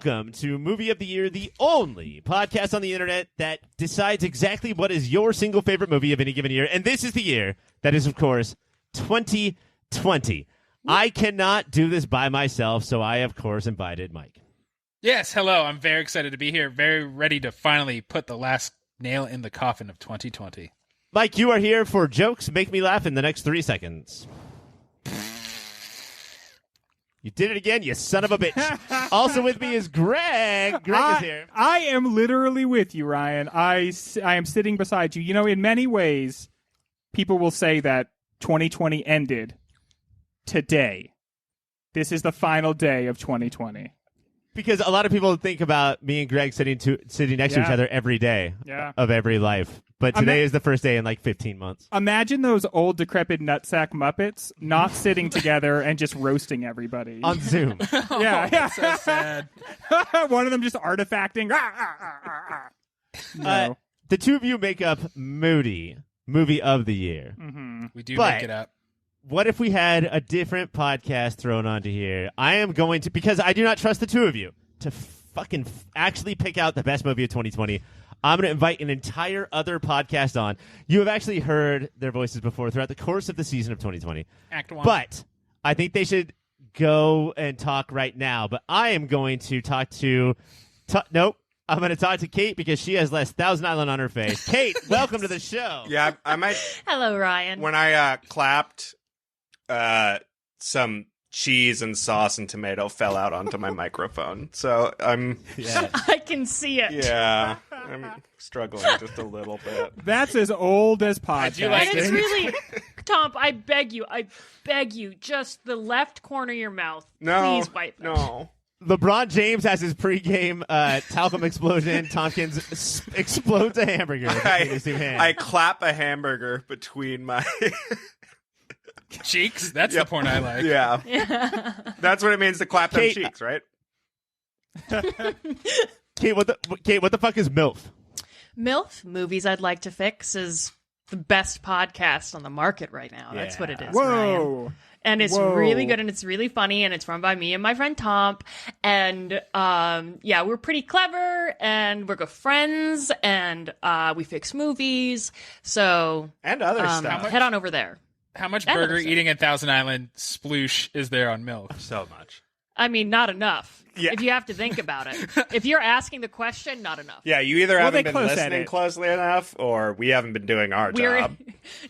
welcome to Movie of the Year, the only podcast on the internet that decides exactly what is your single favorite movie of any given year. And this is the year that is, of course, 2020. I cannot do this by myself, so I, of course, invited Mike. Yes, hello. I'm very excited to be here. Very ready to finally put the last nail in the coffin of 2020. Mike, you are here for jokes. Make me laugh in the next 3 seconds. You did it again, you son of a bitch. Also with me is Greg. Greg is here. I am literally with you, Ryan. I am sitting beside you. You know, in many ways, people will say that 2020 ended today. This is the final day of 2020. Because a lot of people think about me and Greg sitting next to each other every day of every life. But today is the first day in like 15 months. Imagine those old decrepit nutsack Muppets not sitting together and just roasting everybody. On Zoom. Yeah. That's so sad. One of them just artifacting. No. The two of you make up Moody, Movie of the Year. Mm-hmm. We do make it up. What if we had a different podcast thrown onto here? I am going to, because I do not trust the two of you, to fucking actually pick out the best movie of 2020. I'm going to invite an entire other podcast on. You have actually heard their voices before throughout the course of the season of 2020. Act 1. But I think they should go and talk right now. But I am going to talk to... Nope. I'm going to talk to Kate because she has less Thousand Island on her face. Kate, welcome to the show. Yeah, I might... Hello, Ryan. When I clapped, some cheese and sauce and tomato fell out onto my microphone. So I'm... Yeah. I can see it. Yeah, I'm struggling just a little bit. That's as old as podcasting. And it's really, Tomp, I beg you, just the left corner of your mouth. No, please wipe it. no. LeBron James has his pregame talcum explosion. Tompkins explodes a hamburger between his two hands. I clap a hamburger between my... Cheeks? That's the porn I like. Yeah. That's what it means to clap them cheeks, right? Kate, what the fuck is MILF? MILF, Movies I'd Like to Fix, is the best podcast on the market right now. That's what it is, Ryan. Whoa. And it's really good, and it's really funny, and it's run by me and my friend Tomp. And we're pretty clever, and we're good friends, and we fix movies. So And other stuff. head on over there. How much And burger other stuff. eating in Thousand Island sploosh is there on milk? So much. I mean, not enough. Yeah. If you have to think about it. If you're asking the question, not enough. Yeah, you either Well, haven't they been close at listening it. closely enough, or we haven't been doing our job.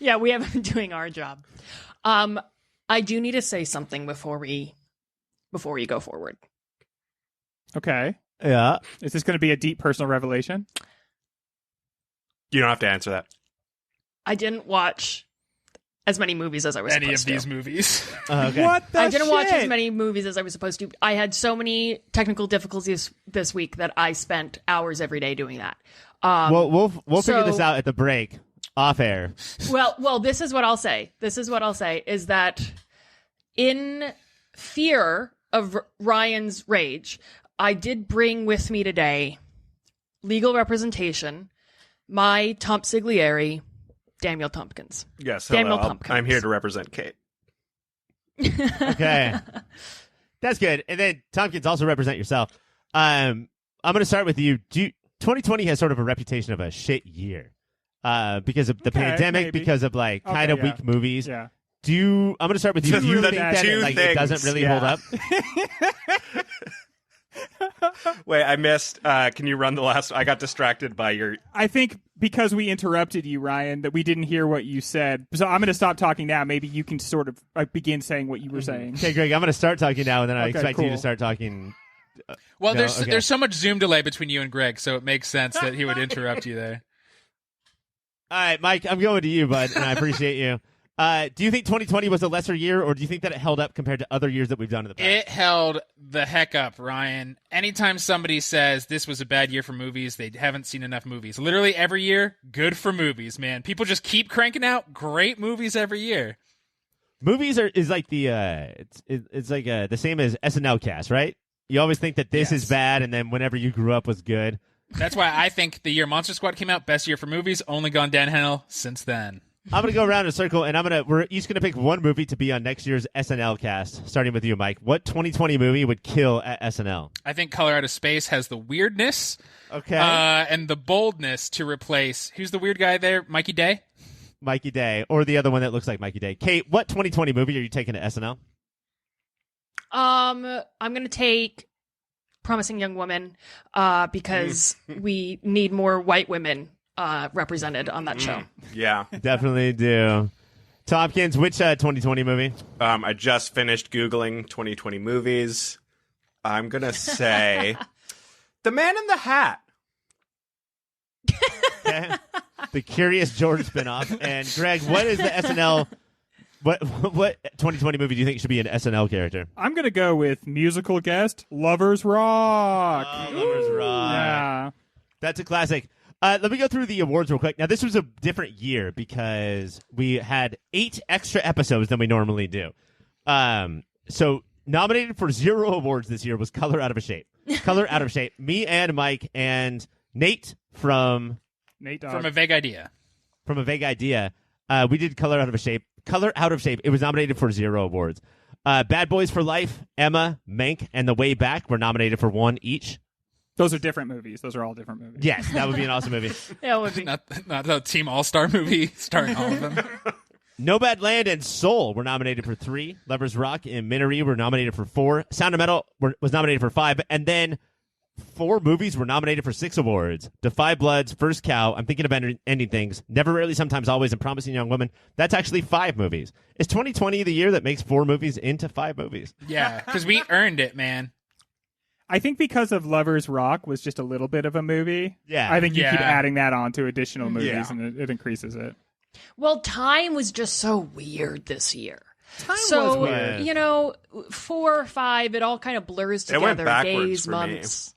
Yeah, we haven't been doing our job. I do need to say something before we go forward. Okay. Yeah. Is this going to be a deep personal revelation? You don't have to answer that. I didn't watch as many movies as I was Any supposed of to. these movies. Okay. What the I didn't watch shit? as many movies as I was supposed to. I had so many technical difficulties this week that I spent hours every day doing that. We'll figure this out at the break, off air. Well, this is what I'll say. Is that in fear of Ryan's rage, I did bring with me today legal representation, my Tomp Siglieri, Daniel Tompkins. Yes, Daniel hello. Tompkins. I'm here to represent Kate. Okay. That's good. And then, Tompkins, also represent yourself. I'm going to start with you. 2020 has sort of a reputation of a shit year because of the pandemic, maybe. because of like kind of weak movies. Yeah. I'm going to start with you. Do you think that two it doesn't really hold up? Wait, I missed. Can you run the last? I got distracted by your... I think because we interrupted you, Ryan, that we didn't hear what you said. So I'm going to stop talking now. Maybe you can sort of begin saying what you were saying. Okay, Greg, I'm going to start talking now, and then I Okay, expect you cool. to start talking. Well, No, there's so much Zoom delay between you and Greg, so it makes sense that he would interrupt you there. All right, Mike, I'm going to you, bud, and I appreciate you. Do you think 2020 was a lesser year, or do you think that it held up compared to other years that we've done in the past? It held the heck up, Ryan. Anytime somebody says this was a bad year for movies, they haven't seen enough movies. Literally every year, good for movies, man. People just keep cranking out great movies every year. Movies is like the it's like the same as SNL cast, right? You always think that this is bad, and then whenever you grew up was good. That's why I think the year Monster Squad came out, best year for movies, only gone downhill since then. I'm going to go around in a circle, and we're each going to pick one movie to be on next year's SNL cast, starting with you, Mike. What 2020 movie would kill at SNL? I think Color Out of Space has the weirdness and the boldness to replace, who's the weird guy there? Mikey Day? Mikey Day, or the other one that looks like Mikey Day. Kate, what 2020 movie are you taking to SNL? I'm going to take Promising Young Woman because we need more white women represented on that show. Yeah. Definitely do. Tompkins, which 2020 movie? I just finished Googling 2020 movies. I'm going to say The Man in the Hat. Okay. The Curious George spinoff. And Greg, what is the SNL? What 2020 movie do you think should be an SNL character? I'm going to go with musical guest Lovers Rock. Lovers Rock. Yeah. That's a classic. Let me go through the awards real quick. Now, this was a different year because we had 8 extra episodes than we normally do. So nominated for 0 awards this year was Color Out of Shape. Color Out of Shape. Me and Mike and Nate from A Vague Idea. From A Vague Idea. We did Color Out of Shape. Color Out of Shape. It was nominated for 0 awards. Bad Boys for Life, Emma, Mank, and The Way Back were nominated for 1 each. Those are different movies. Those are all different movies. Yes, that would be an awesome movie. Yeah, it would be. Not the Team All-Star movie starring all of them. Nomadland and Soul were nominated for 3. Lovers Rock and Minari were nominated for 4. Sound of Metal was nominated for 5. And then 4 movies were nominated for 6 awards. Defy Bloods, First Cow, I'm Thinking of Ending Things, Never, Rarely, Sometimes, Always, and Promising Young Woman. That's actually 5 movies. Is 2020 the year that makes 4 movies into 5 movies? Yeah, because we earned it, man. I think because of Lovers Rock was just a little bit of a movie. Yeah. I think you keep adding that on to additional movies, Yeah. and it increases it. Well, time was just so weird this year. Time So, was weird. you know, 4 or 5, it all kind of blurs It went together. backwards Days, for me. months.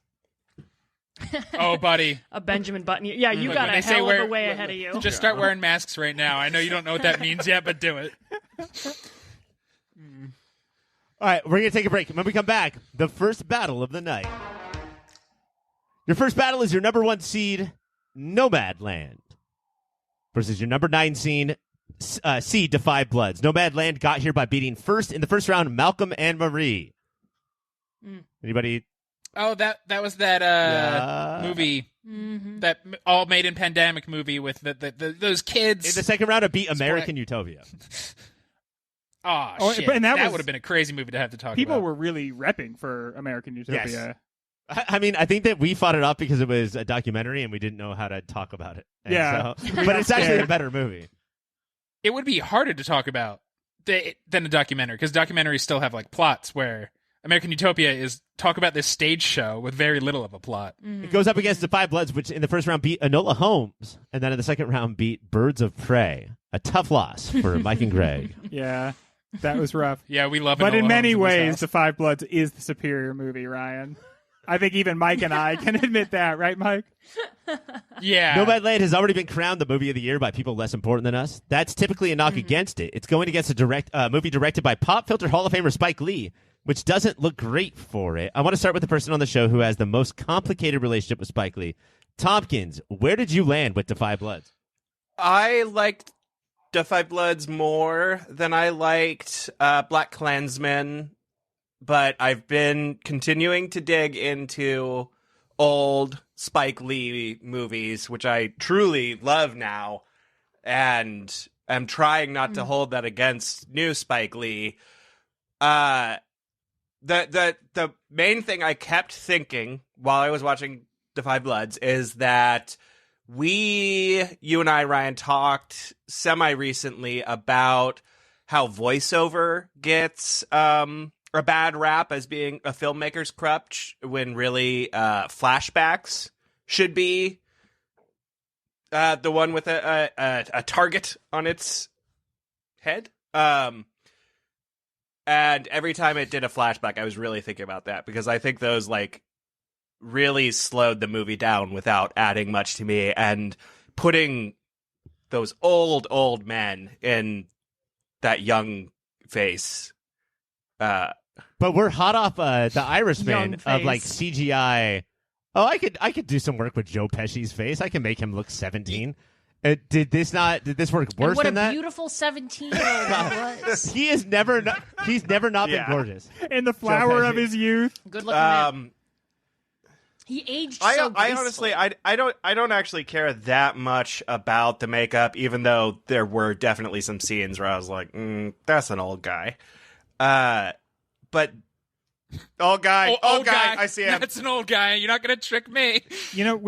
Oh, buddy. A Benjamin Button. Yeah, you Look, got when a they say hell of wear- a way ahead of you. Just start wearing masks right now. I know you don't know what that means yet, but do it. All right, we're going to take a break. When we come back, the first battle of the night. Your first battle is your number 1 seed, Nomadland, versus your number 9 seed, Defy Bloods. Nomadland got here by beating in the first round, Malcolm and Marie. Anybody? Oh, that was that movie, that all made in pandemic movie with those kids. In the second round, it beat American Utopia. Oh, shit. and that would have been a crazy movie to have to talk People about. were really repping for American Utopia. Yes. I mean, I think that we fought it off because it was a documentary and we didn't know how to talk about it. And Yeah. but it's actually a better movie. It would be harder to talk about than a documentary, because documentaries still have like plots, where American Utopia is talk about this stage show with very little of a plot. It goes up against Defy Bloods, which in the first round beat Enola Holmes, and then in the second round beat Birds of Prey. A tough loss for Mike and Greg. Yeah, that was rough. Yeah, we love it. But in many ways, house. The Five Bloods is the superior movie, Ryan. I think even Mike and I can admit that, right, Mike? Yeah. Nomadland has already been crowned the movie of the year by people less important than us. That's typically a knock against it. It's going against a movie directed by Pop Filter Hall of Famer Spike Lee, which doesn't look great for it. I want to start with the person on the show who has the most complicated relationship with Spike Lee. Tompkins, where did you land with Defy Bloods? I liked Defy Bloods more than I liked Black Klansman, but I've been continuing to dig into old Spike Lee movies, which I truly love now, and I'm trying not to hold that against new Spike Lee. The main thing I kept thinking while I was watching Defy Bloods is that you and I, Ryan, talked semi-recently about how voiceover gets a bad rap as being a filmmaker's crutch, when really flashbacks should be the one with a target on its head. And every time it did a flashback, I was really thinking about that, because I think those really slowed the movie down without adding much to me, and putting those old men in that young face. But we're hot off the Irishman Young of like face. CGI. Oh, I could do some work with Joe Pesci's face. I can make him look 17. Did this work And worse what than a that? beautiful 17-year-old he was. He's never not been gorgeous. In the flower of his youth. Good looking man. He aged so I gracefully. honestly, I don't actually care that much about the makeup, even though there were definitely some scenes where I was like, that's an old guy. But old guy, I see him. That's an old guy. You're not going to trick me. You know,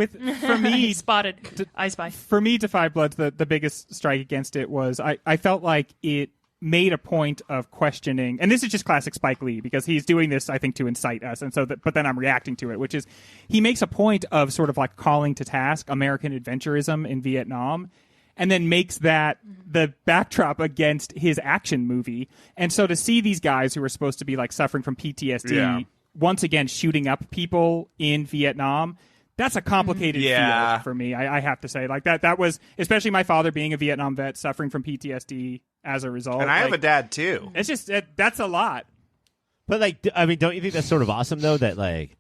for me, Spotted. I spy. For me, Defy Bloods, the biggest strike against it was I felt like it made a point of questioning, and this is just classic Spike Lee because he's doing this, I think, to incite us, and so but then I'm reacting to it, which is he makes a point of sort of like calling to task American adventurism in Vietnam, and then makes that the backdrop against his action movie. And so to see these guys who are supposed to be like suffering from PTSD once again shooting up people in Vietnam, that's a complicated field for me. I have to say, like that was, especially my father being a Vietnam vet suffering from PTSD as a result. And I have a dad too. It's just that's a lot. But like, I mean, don't you think that's sort of awesome though? That like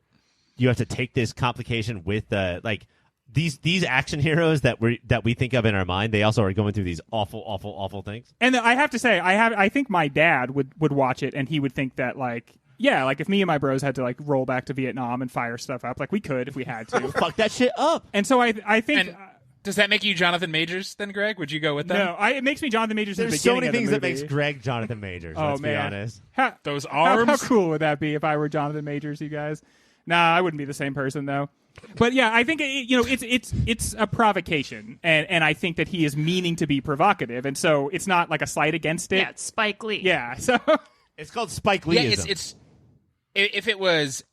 you have to take this complication with like these action heroes that we think of in our mind. They also are going through these awful things. And I have to say, I think my dad would watch it and he would think that like. Yeah, like if me and my bros had to like roll back to Vietnam and fire stuff up, like we could if we had to. Fuck that shit up. And so I think. And does that make you Jonathan Majors then, Greg? Would you go with them? No, it makes me Jonathan Majors. There's in the so beginning many things of the that movie. makes Greg Jonathan Majors. Oh, Let's be man. honest. Those How arms. cool would that be if I were Jonathan Majors, you guys? Nah, I wouldn't be the same person though. But yeah, I think it's a provocation, and I think that he is meaning to be provocative, and so it's not like a slight against it. Yeah, it's Spike Lee. Yeah, so It's called Spike Yeah, Leeism. it's if it was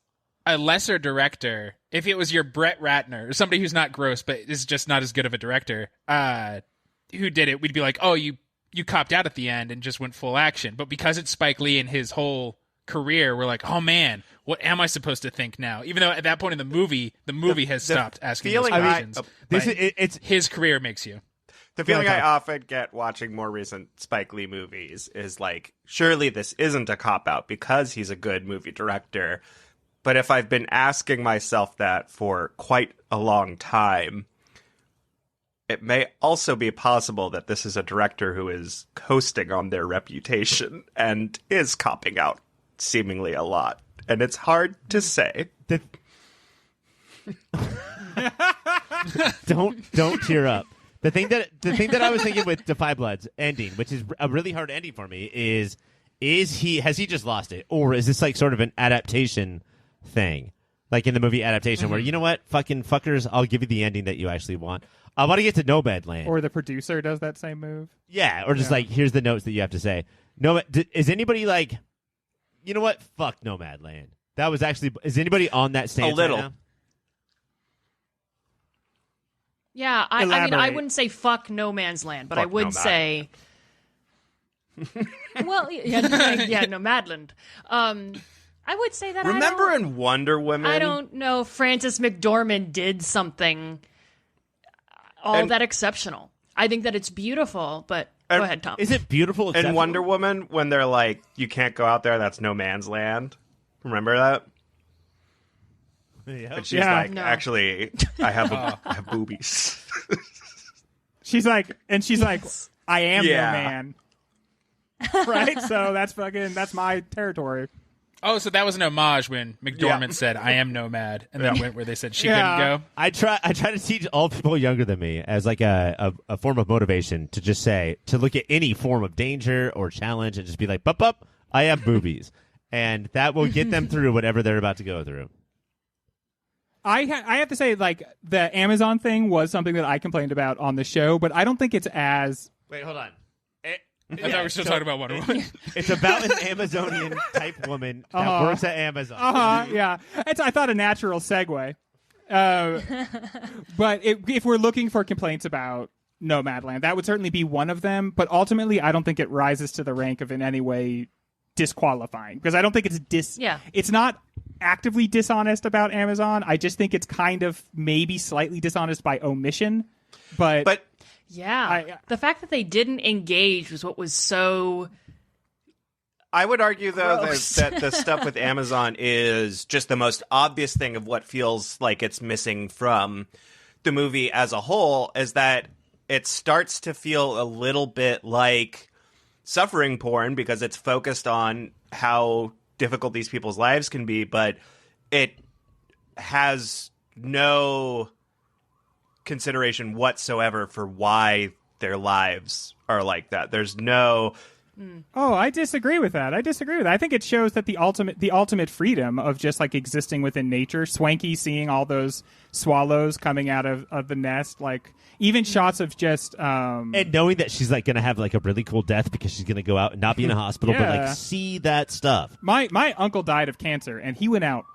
a lesser director, if it was your Brett Ratner or somebody who's not gross but is just not as good of a director, who did it, we'd be like, oh, you copped out at the end and just went full action. But because it's Spike Lee and his whole career, we're like, oh man, what am I supposed to think now? Even though at that point in the movie has stopped asking those questions. it's his career makes you. The feeling I often get watching more recent Spike Lee movies is like, surely this isn't a cop-out because he's a good movie director. But if I've been asking myself that for quite a long time, it may also be possible that this is a director who is coasting on their reputation and is copping out seemingly a lot. And it's hard to say. Don't tear up. The thing that I was thinking with Defy Bloods ending, which is a really hard ending for me, has he just lost it, or is this like sort of an adaptation thing, like in the movie adaptation, where you know what, fucking fuckers, I'll give you the ending that you actually want. I want to get to Nomadland, or the producer does that same move. Yeah, or just like here's the notes that you have to say. No, is anybody like, you know what, fuck Nomadland? That was actually, is anybody on that stance? A little. Right now? Yeah, I mean, I Elaborate. wouldn't say fuck No Man's Land, but Fuck I would Nomad. say, well, yeah, Nomadland. I would say that. Remember in Wonder Woman? I don't know. Frances McDormand did something that exceptional. I think that it's beautiful, but go ahead, Tom. Is it beautiful? In Wonder Woman, when they're like, you can't go out there, that's no man's land. Remember that? Yeah. And she's Yeah. like, No. actually, I have boobies. She's like, I am Yeah. no man. Right? So that's my territory. Oh, so that was an homage when McDormand said, I am nomad, and then went where they said she couldn't Yeah. go. I try to teach all people younger than me as like a form of motivation to just say, to look at any form of danger or challenge and just be like, bup, I have boobies. And that will get them through whatever they're about to go through. I have to say, like, the Amazon thing was something that I complained about on the show, but I don't think it's as... Wait, hold on. I thought we were still talking about Wonder Woman. It's about an Amazonian type woman that works at Amazon. Yeah. I thought a natural segue. But if we're looking for complaints about Nomadland, that would certainly be one of them, but ultimately I don't think it rises to the rank of in any way disqualifying, because I don't think it's not actively dishonest about Amazon. I just think it's kind of maybe slightly dishonest by omission. But yeah, the fact that they didn't engage was what was so. I would argue, though, Gross. that the stuff with Amazon is just the most obvious thing of what feels like it's missing from the movie as a whole, is that it starts to feel a little bit like suffering porn because it's focused on how difficult these people's lives can be, but it has no consideration whatsoever for why their lives are like that. There's no... Oh, I disagree with that. I think it shows that the ultimate freedom of just like existing within nature. Swanky seeing all those swallows coming out of the nest, like even shots of just and knowing that she's like gonna have like a really cool death because she's gonna go out and not be in a hospital, but Yeah. like see that stuff. My uncle died of cancer, and he went out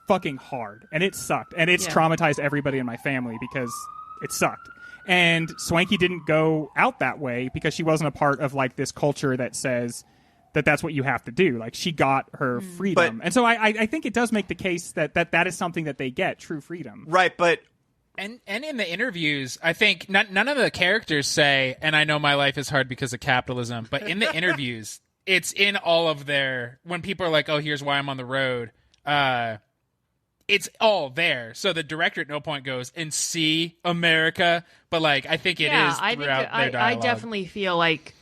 fucking hard, and it sucked, and it's traumatized everybody in my family because it sucked. And Swanky didn't go out that way because she wasn't a part of like this culture that says that that's what you have to do. Like she got her freedom, and so I think it does make the case that is something that they get, true freedom. Right, but And in the interviews, I think none of the characters say, and I know my life is hard because of capitalism, but in the interviews, it's in all of their, when people are like, oh, here's why I'm on the road, it's all there. So the director at no point goes, and see America, but like, I think it is I throughout think their dialogue. I definitely feel like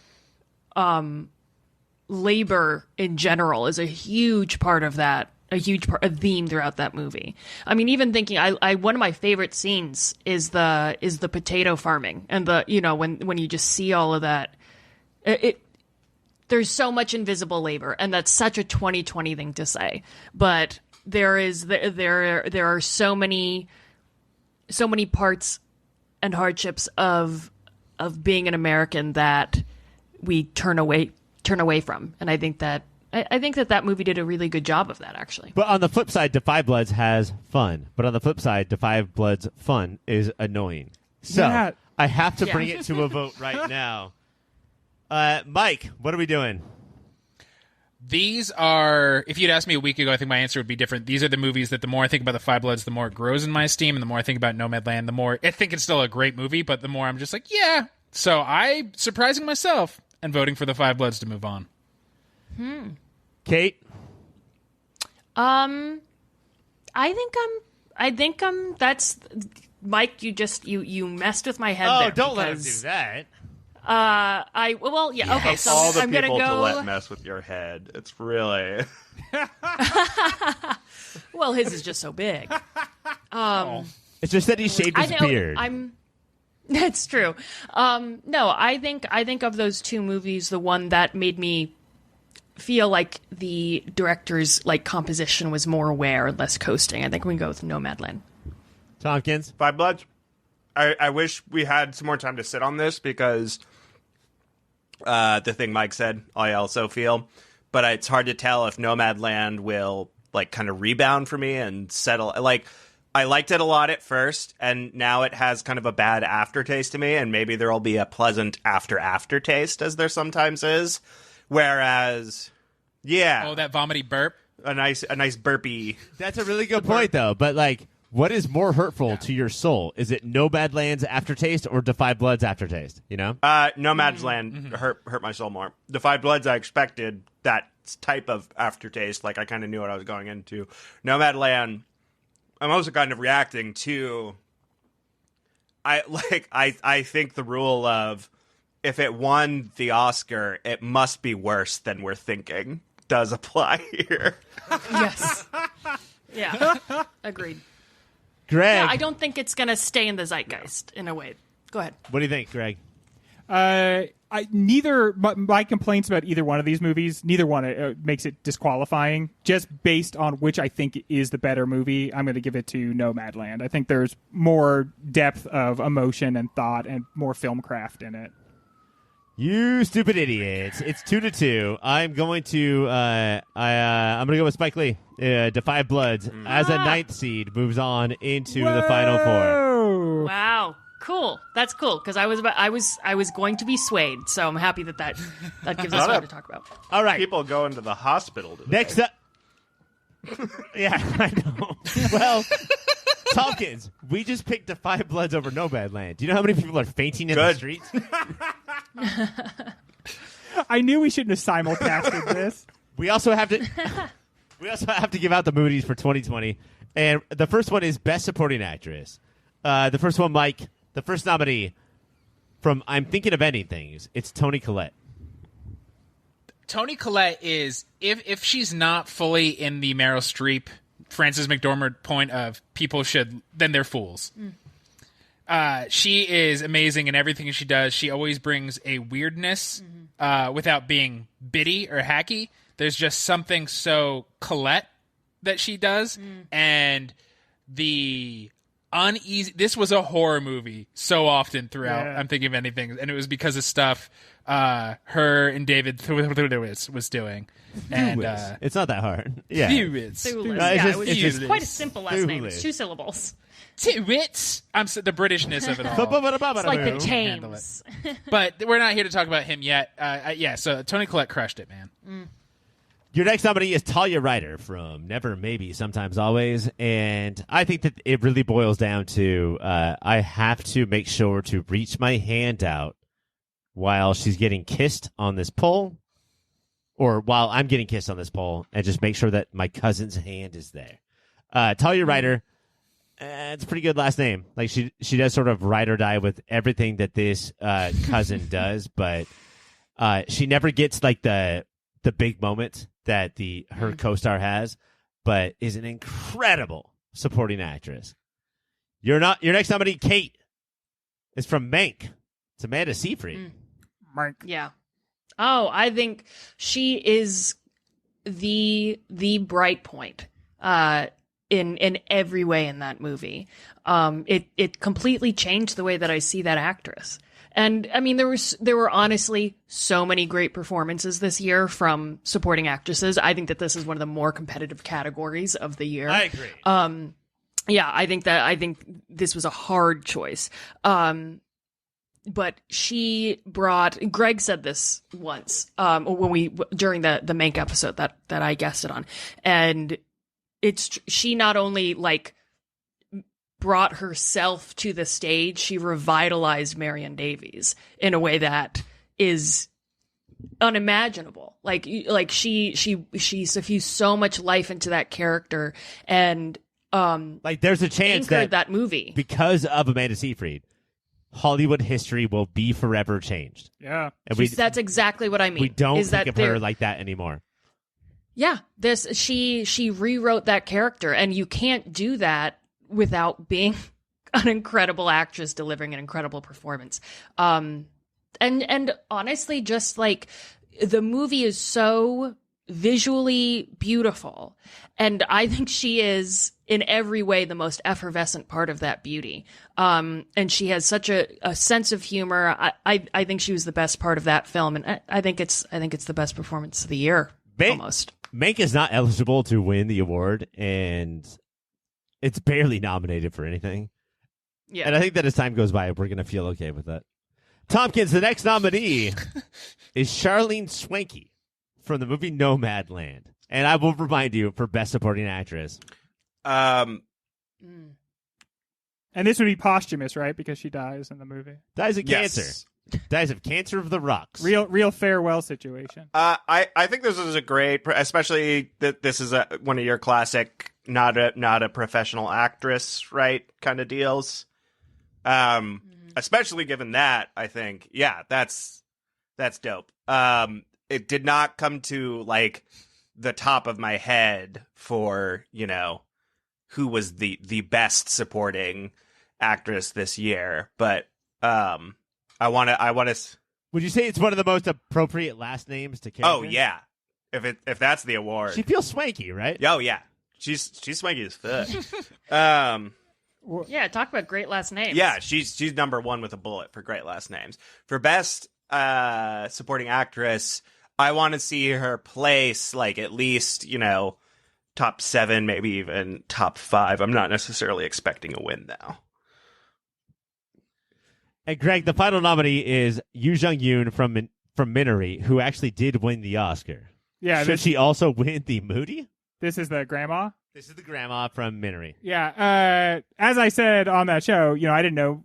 labor in general is a huge part of that, a theme throughout that movie. I mean, even thinking, I one of my favorite scenes is the potato farming, and the, you know, when you just see all of that, there's so much invisible labor, and that's such a 2020 thing to say, but there are so many parts and hardships of being an American that we turn away from, and I think that movie did a really good job of that, actually. But on the flip side, Defy Bloods has fun. But on the flip side, Defy Bloods fun is annoying. So Yeah. I have to bring it to a vote right now. Mike, what are we doing? These are, if you'd asked me a week ago, I think my answer would be different. These are the movies that the more I think about the Five Bloods, the more it grows in my esteem, and the more I think about Nomadland, the more I think it's still a great movie, but the more I'm just like, yeah. So I'm surprising myself and voting for the Five Bloods to move on. Kate? I think that's Mike. You messed with my head. Oh, there don't let him do because, that. Okay. So all the I'm gonna people go. to let mess with your head. It's really... Well, his is just so big. It's just that he shaved his beard. That's true. No, I think of those two movies, the one that made me feel like the director's like composition was more aware and less coasting. I think we can go with Nomadland. Tompkins? Five Bloods. I wish we had some more time to sit on this because the thing Mike said, I also feel. But it's hard to tell if Nomadland will like kind of rebound for me and settle. Like, I liked it a lot at first, and now it has kind of a bad aftertaste to me, and maybe there will be a pleasant aftertaste, as there sometimes is. Whereas, yeah. Oh, that vomity burp? A nice burpy. That's a really good point, though. But, like, what is more hurtful to your soul? Is it Nomadland's aftertaste or Defy Blood's aftertaste? You know? Nomadland hurt my soul more. Defy Bloods, I expected that type of aftertaste. Like, I kind of knew what I was going into. Nomadland, I'm also kind of reacting to... I think the rule of if it won the Oscar, it must be worse than we're thinking does apply here. Yes. Yeah. Agreed. Greg? Yeah, I don't think it's going to stay in the zeitgeist in a way. Go ahead. What do you think, Greg? My complaints about either one of these movies, neither one makes it disqualifying. Just based on which I think is the better movie, I'm going to give it to Nomadland. I think there's more depth of emotion and thought and more film craft in it. You stupid idiots! It's 2-2. I'm going to I'm going to go with Spike Lee. Defy Bloods as a ninth seed moves on into the final four. Wow. Cool. That's cool because I was going to be swayed, so I'm happy that gives us something to talk about. All right. People going to the hospital today. Next up. Yeah, I know. Well, Tompkins, we just picked Defy Bloods over Nomadland. Do you know how many people are fainting in the streets? I knew we shouldn't have simulcasted this. We also have to give out the movies for 2020, and the first one is Best Supporting Actress. The first one, Mike. The first nominee, from I'm Thinking of Ending Things, it's Toni Collette. Toni Collette is, if she's not fully in the Meryl Streep, Frances McDormand point of people should, then they're fools. She is amazing in everything she does. She always brings a weirdness without being bitty or hacky. There's just something so Collette that she does. And the uneasy... This was a horror movie so often throughout I'm Thinking of Anything. And it was because of stuff her and David Thewlis was doing. And it's not that hard. Yeah. Thewlis. Yeah, it's just quite a simple last name. It's 2 syllables. Tewits. The Britishness of it all. It's like the Thames. But we're not here to talk about him yet. So Toni Collette crushed it, man. Your next nominee is Talia Ryder from Never, Maybe, Sometimes, Always. And I think that it really boils down to I have to make sure to reach my hand out while she's getting kissed on this pole, or while I'm getting kissed on this pole, and just make sure that my cousin's hand is there. Talia Ryder, it's a pretty good last name. Like she does sort of ride or die with everything that this cousin does, but she never gets like the big moment that her co-star has, but is an incredible supporting actress. Your next nominee, Kate, is from Mank. It's Amanda Seyfried. Mark. Yeah. Oh, I think she is the bright point in every way in that movie. It completely changed the way that I see that actress. And I mean, there were honestly so many great performances this year from supporting actresses. I think that this is one of the more competitive categories of the year. I agree. Yeah, I think this was a hard choice. But she brought, Greg said this once, during the Mank episode that I guested on. And she not only like brought herself to the stage, she revitalized Marion Davies in a way that is unimaginable. Like she suffused so much life into that character, and like there's a chance that movie, because of Amanda Seyfried, Hollywood history will be forever changed. Yeah, and that's exactly what I mean. We don't think of her like that anymore. Yeah, she rewrote that character, and you can't do that without being an incredible actress delivering an incredible performance. And honestly, just like the movie is so visually beautiful, and I think she is in every way the most effervescent part of that beauty. And she has such a sense of humor. I think she was the best part of that film, and I think it's the best performance of the year. Almost. Mank is not eligible to win the award, and it's barely nominated for anything. Yeah. And I think that as time goes by, we're going to feel okay with that. Tompkins, the next nominee is Charlene Swanky from the movie Nomadland. And I will remind you, for Best Supporting Actress. And this would be posthumous, right? Because she dies in the movie. Dies of cancer. Dies of cancer of the rocks. Real farewell situation. I think this is a great, especially that this is one of your classic, not a professional actress, right, kind of deals. Especially given that, I think, yeah, that's dope. It did not come to like the top of my head for, who was the best supporting actress this year, but I want to. Would you say it's one of the most appropriate last names to carry? Oh yeah, if that's the award, she feels swanky, right? Oh yeah, she's swanky as fuck. Yeah, talk about great last names. Yeah, she's number one with a bullet for great last names. For best supporting actress, I want to see her place like at least top 7, maybe even top 5. I'm not necessarily expecting a win though. And Greg, the final nominee is Yoo Jung-yoon from Minari, who actually did win the Oscar. Yeah, should she also win the Moody? This is the grandma. This is the grandma from Minari. Yeah, as I said on that show, I didn't know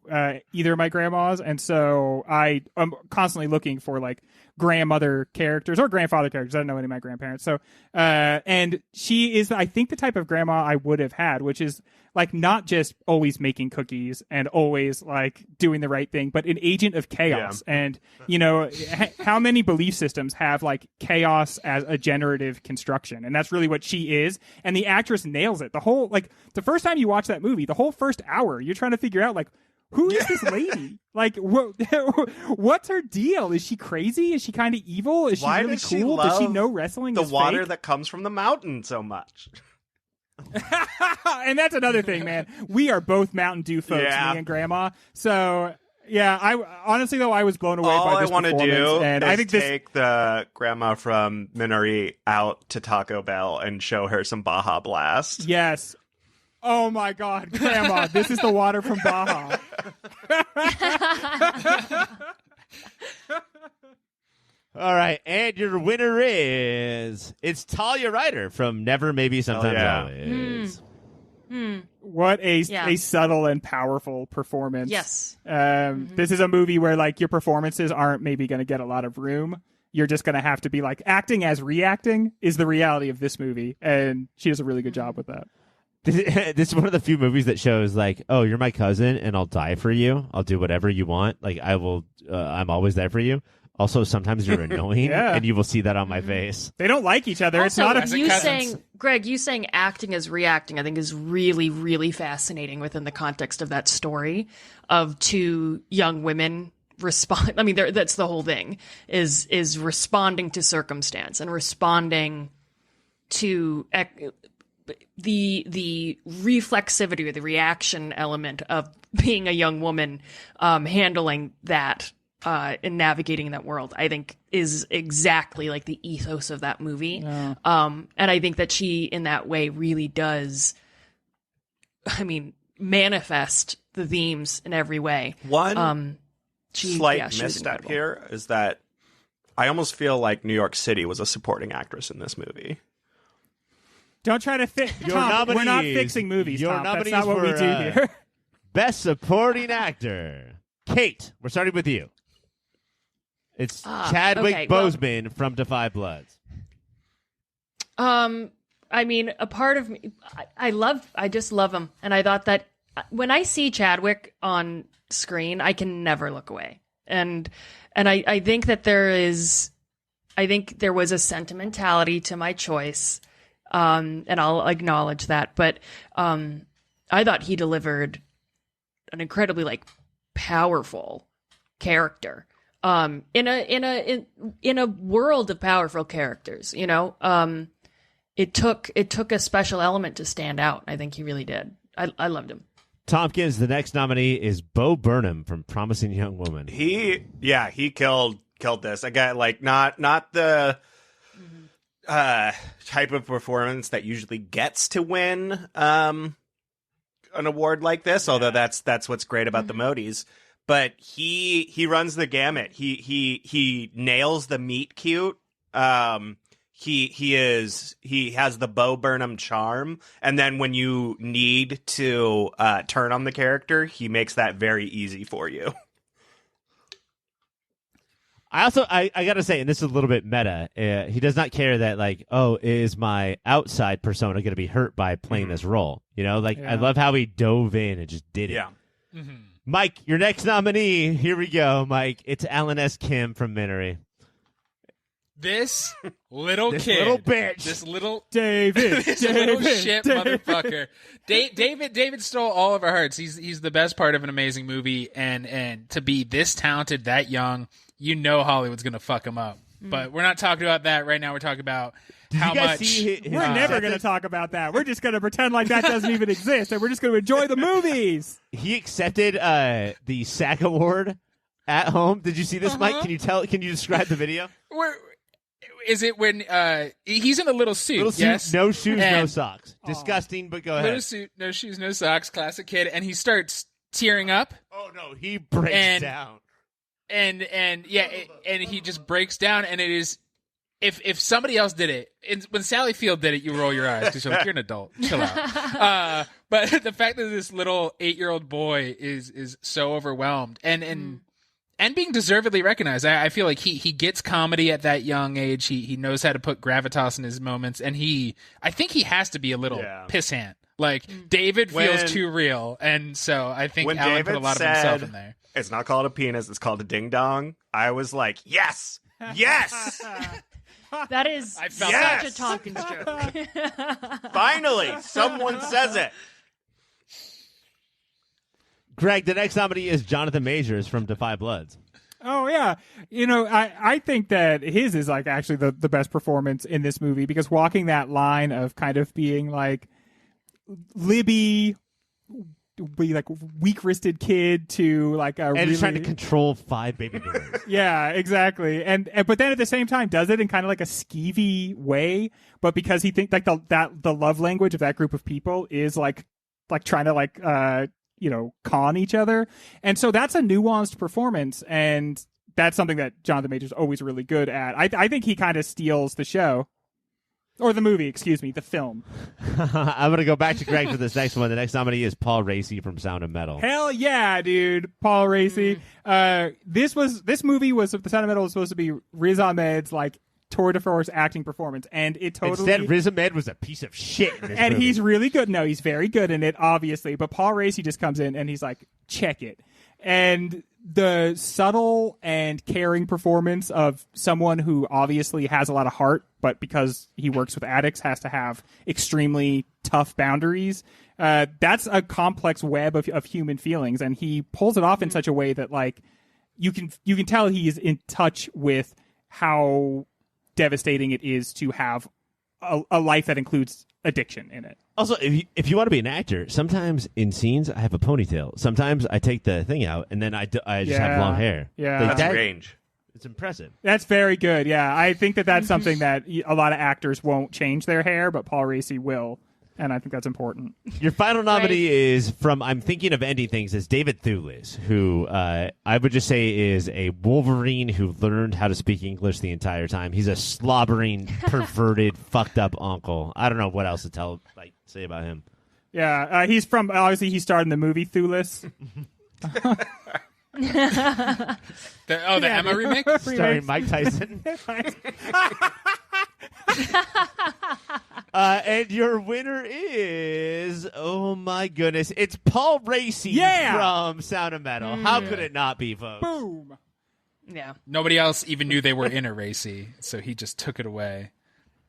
either of my grandmas, and so I'm constantly looking for like grandmother characters or grandfather characters. I don't know any of my grandparents. So, and she is, I think, the type of grandma I would have had, which is like not just always making cookies and always like doing the right thing, but an agent of chaos. Yeah. And, you know, how many belief systems have like chaos as a generative construction? And that's really what she is. And the actress nails it. The whole, like, the first time you watch that movie, the whole first hour, you're trying to figure out, like, who is this lady? Like, what's her deal? Is she crazy? Is she kind of evil? Is she Why really does she cool? Does she love know wrestling the is water fake? that comes from the mountain so much? And that's another thing, man. We are both Mountain Dew folks, Yeah. me and Grandma. So, yeah, I honestly, though, I was blown away All by I this want to performance. do And is I think this. take the grandma from Minari out to Taco Bell and show her some Baja Blast. Yes. Oh my God, Grandma, this is the water from Baja. All right, and your winner is it's Talia Ryder from Never, Maybe, Sometimes, yeah. Always. What a Yeah. subtle and powerful performance. Yes. This is a movie where like your performances aren't maybe going to get a lot of room. You're just going to have to be like acting as reacting is the reality of this movie, and she does a really good job with that. This is one of the few movies that shows like, oh, you're my cousin and I'll die for you. I'll do whatever you want. Like I will, I'm always there for you. Also, sometimes you're annoying, Yeah. and you will see that on my face. They don't like each other. It's Also, not a As a you cousins. saying, Greg, you saying acting as reacting, I think is really, really fascinating within the context of that story of two young women respond. I mean, that's the whole thing is responding to circumstance and responding to the reflexivity or the reaction element of being a young woman, handling that. In navigating that world, I think is exactly like the ethos of that movie. Yeah. And I think that she, in that way, really does, I mean, manifest the themes in every way. One She was slight incredible. misstep here is that I almost feel like New York City was a supporting actress in this movie. Don't try to fix. Your Tom, we're not nominees- fixing movies. your Tom. That's nominees not what we for, do here. Best Supporting Actor. Kate, we're starting with you. It's Chadwick okay, well- Boseman from Defy Bloods. I mean, a part of me, I just love him. And I thought that when I see Chadwick on screen, I can never look away. And I think that there was a sentimentality to my choice. And I'll acknowledge that. But, I thought he delivered an incredibly like powerful character. In a world of powerful characters, you know, it took a special element to stand out. I think he really did. I loved him. Tompkins, the next nominee is Bo Burnham from Promising Young Woman. He killed this again. Like not the type of performance that usually gets to win an award like this. Although that's what's great about the Modies. But he runs the gamut. He nails the meet cute. He has the Bo Burnham charm, and then when you need to turn on the character, he makes that very easy for you. I gotta say, and this is a little bit meta, he does not care that like, oh, is my outside persona going to be hurt by playing this role? You know, like I love how he dove in and just did it. Yeah. Mike, your next nominee. Here we go, Mike. It's Alan S. Kim from Minari. This little This kid, little bitch. this little David, this little shit motherfucker. David stole all of our hearts. He's the best part of an amazing movie, and to be this talented, that young, you know Hollywood's gonna fuck him up. But we're not talking about that right now. We're talking about how you guys much. see his We're never going to talk about that. We're just going to pretend like that doesn't even exist, and we're just going to enjoy the movies. He accepted the SAG award at home. Did you see this, Mike? Can you describe the video? Is it when he's in a little suit? Little suit, yes, no shoes, no And socks. Disgusting, but go little ahead. suit, no shoes, no socks. Classic kid, and he starts tearing up. Oh no, he breaks And- down. And he just breaks down, and it is if somebody else did it, when Sally Field did it, you roll your eyes because you're like, you're an adult, chill out. But the fact that this little 8-year-old boy is so overwhelmed, and and being deservedly recognized. I feel like he gets comedy at that young age. He knows how to put gravitas in his moments, and I think he has to be a little pissant. Like David feels too real, and so I think Alan David put a lot of himself in there. It's not called a penis; it's called a ding dong. I was like, yes, yes. That is I felt such that. a Tompkins joke. Finally, someone says it. Greg, the next nominee is Jonathan Majors from Defy Bloods. Oh yeah, I think that his is like actually the best performance in this movie, because walking that line of kind of being like Libby, be like weak-wristed kid to like a And really he's trying to control 5 baby boomers. yeah, exactly, and but then at the same time does it in kind of like a skeevy way, but because he thinks like the love language of that group of people is like trying to like con each other. And so that's a nuanced performance, and that's something that Jonathan Majors always really good at. I think he kind of steals the show. Or the movie, excuse me, the film. I'm going to go back to Greg for this next one. The next nominee is Paul Raci from Sound of Metal. Hell yeah, dude. Paul Raci. This movie was, The Sound of Metal was supposed to be Riz Ahmed's like tour de force acting performance, and it totally... Instead, Riz Ahmed was a piece of shit in this and movie. he's really good. No, he's very good in it, obviously. But Paul Raci just comes in and he's like, check it. And the subtle and caring performance of someone who obviously has a lot of heart, but because he works with addicts, has to have extremely tough boundaries. That's a complex web of human feelings, and he pulls it off in such a way that like you can tell he's in touch with how devastating it is to have a life that includes addiction in it. Also, if you want to be an actor, sometimes in scenes I have a ponytail. Sometimes I take the thing out, and then I just have long hair. Yeah. Like, That's range. It's impressive. That's very good. Yeah, I think that's something that a lot of actors won't change their hair, but Paul Raci will, and I think that's important. Your final nominee is from I'm Thinking of Ending Things, is David Thewlis, who I would just say is a Wolverine who learned how to speak English the entire time. He's a slobbering, perverted, fucked up uncle. I don't know what else to say about him. Yeah, he's from, obviously he starred in the movie Thewlis. The Emma remake? Starring Mike Tyson. And your winner is, oh my goodness, it's Paul Raci from Sound of Metal. How could it not be, folks? Boom. Yeah. Nobody else even knew they were in a Raci, so he just took it away.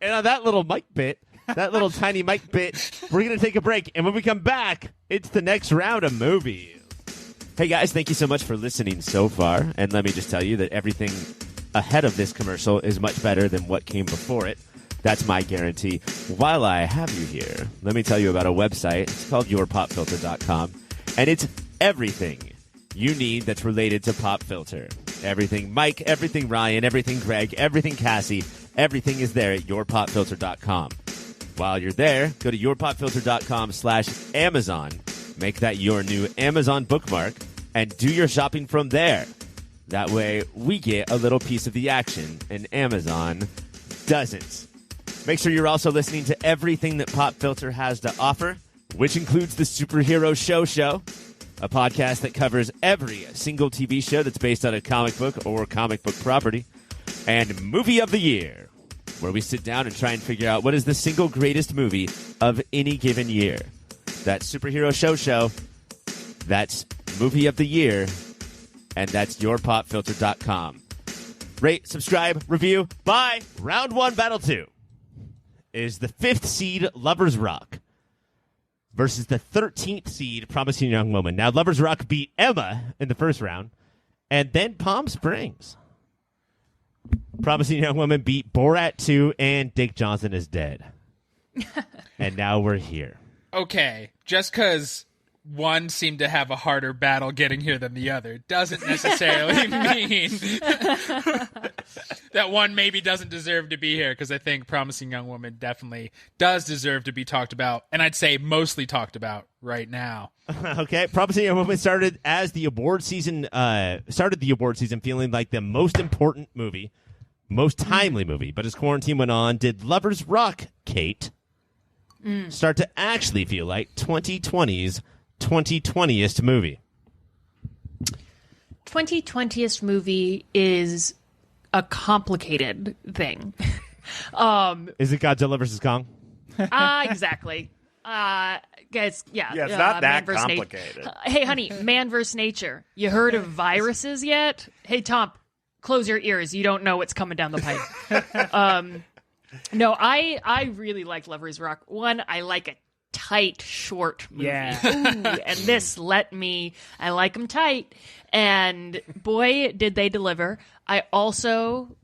And on that little mic bit, that little tiny mic bit, we're going to take a break. And when we come back, it's the next round of movies. Hey guys, thank you so much for listening so far. And let me just tell you that everything ahead of this commercial is much better than what came before it. That's my guarantee. While I have you here, let me tell you about a website. It's called yourpopfilter.com. And it's everything you need that's related to Pop Filter. Everything Mike, everything Ryan, everything Greg, everything Cassie, everything is there at yourpopfilter.com. While you're there, go to yourpopfilter.com/Amazon. Make that your new Amazon bookmark and do your shopping from there. That way, we get a little piece of the action and Amazon doesn't. Make sure you're also listening to everything that Pop Filter has to offer, which includes the Superhero Show, a podcast that covers every single TV show that's based on a comic book or comic book property, and Movie of the Year, where we sit down and try and figure out what is the single greatest movie of any given year. That's Superhero Show, that's Movie of the Year, and that's yourpopfilter.com. Rate, subscribe, review. Bye. Round 1, Battle 2 is the 5th seed Lovers Rock versus the 13th seed Promising Young Woman. Now, Lovers Rock beat Emma in the first round, and then Palm Springs. Promising Young Woman beat Borat 2, and Dick Johnson is dead. And now we're here. Okay, just because one seemed to have a harder battle getting here than the other doesn't necessarily mean that one maybe doesn't deserve to be here, because I think Promising Young Woman definitely does deserve to be talked about, and I'd say mostly talked about right now. Okay, Promising Young Woman started the award season feeling like the most important movie, most timely movie, but as quarantine went on, did Lovers Rock, Kate, start to actually feel like 2020's 2020est movie? 2020th movie is a complicated thing. Is it Godzilla versus Kong? Exactly. Guys, Yeah, it's not that Man vs. complicated. Hey, honey, man versus nature. You heard of viruses yet? Hey, Tomp, close your ears. You don't know what's coming down the pipe. No, I really like Lovers Rock. One, I like a tight, short movie. Yeah. Ooh, and this I like them tight. And boy, did they deliver. I also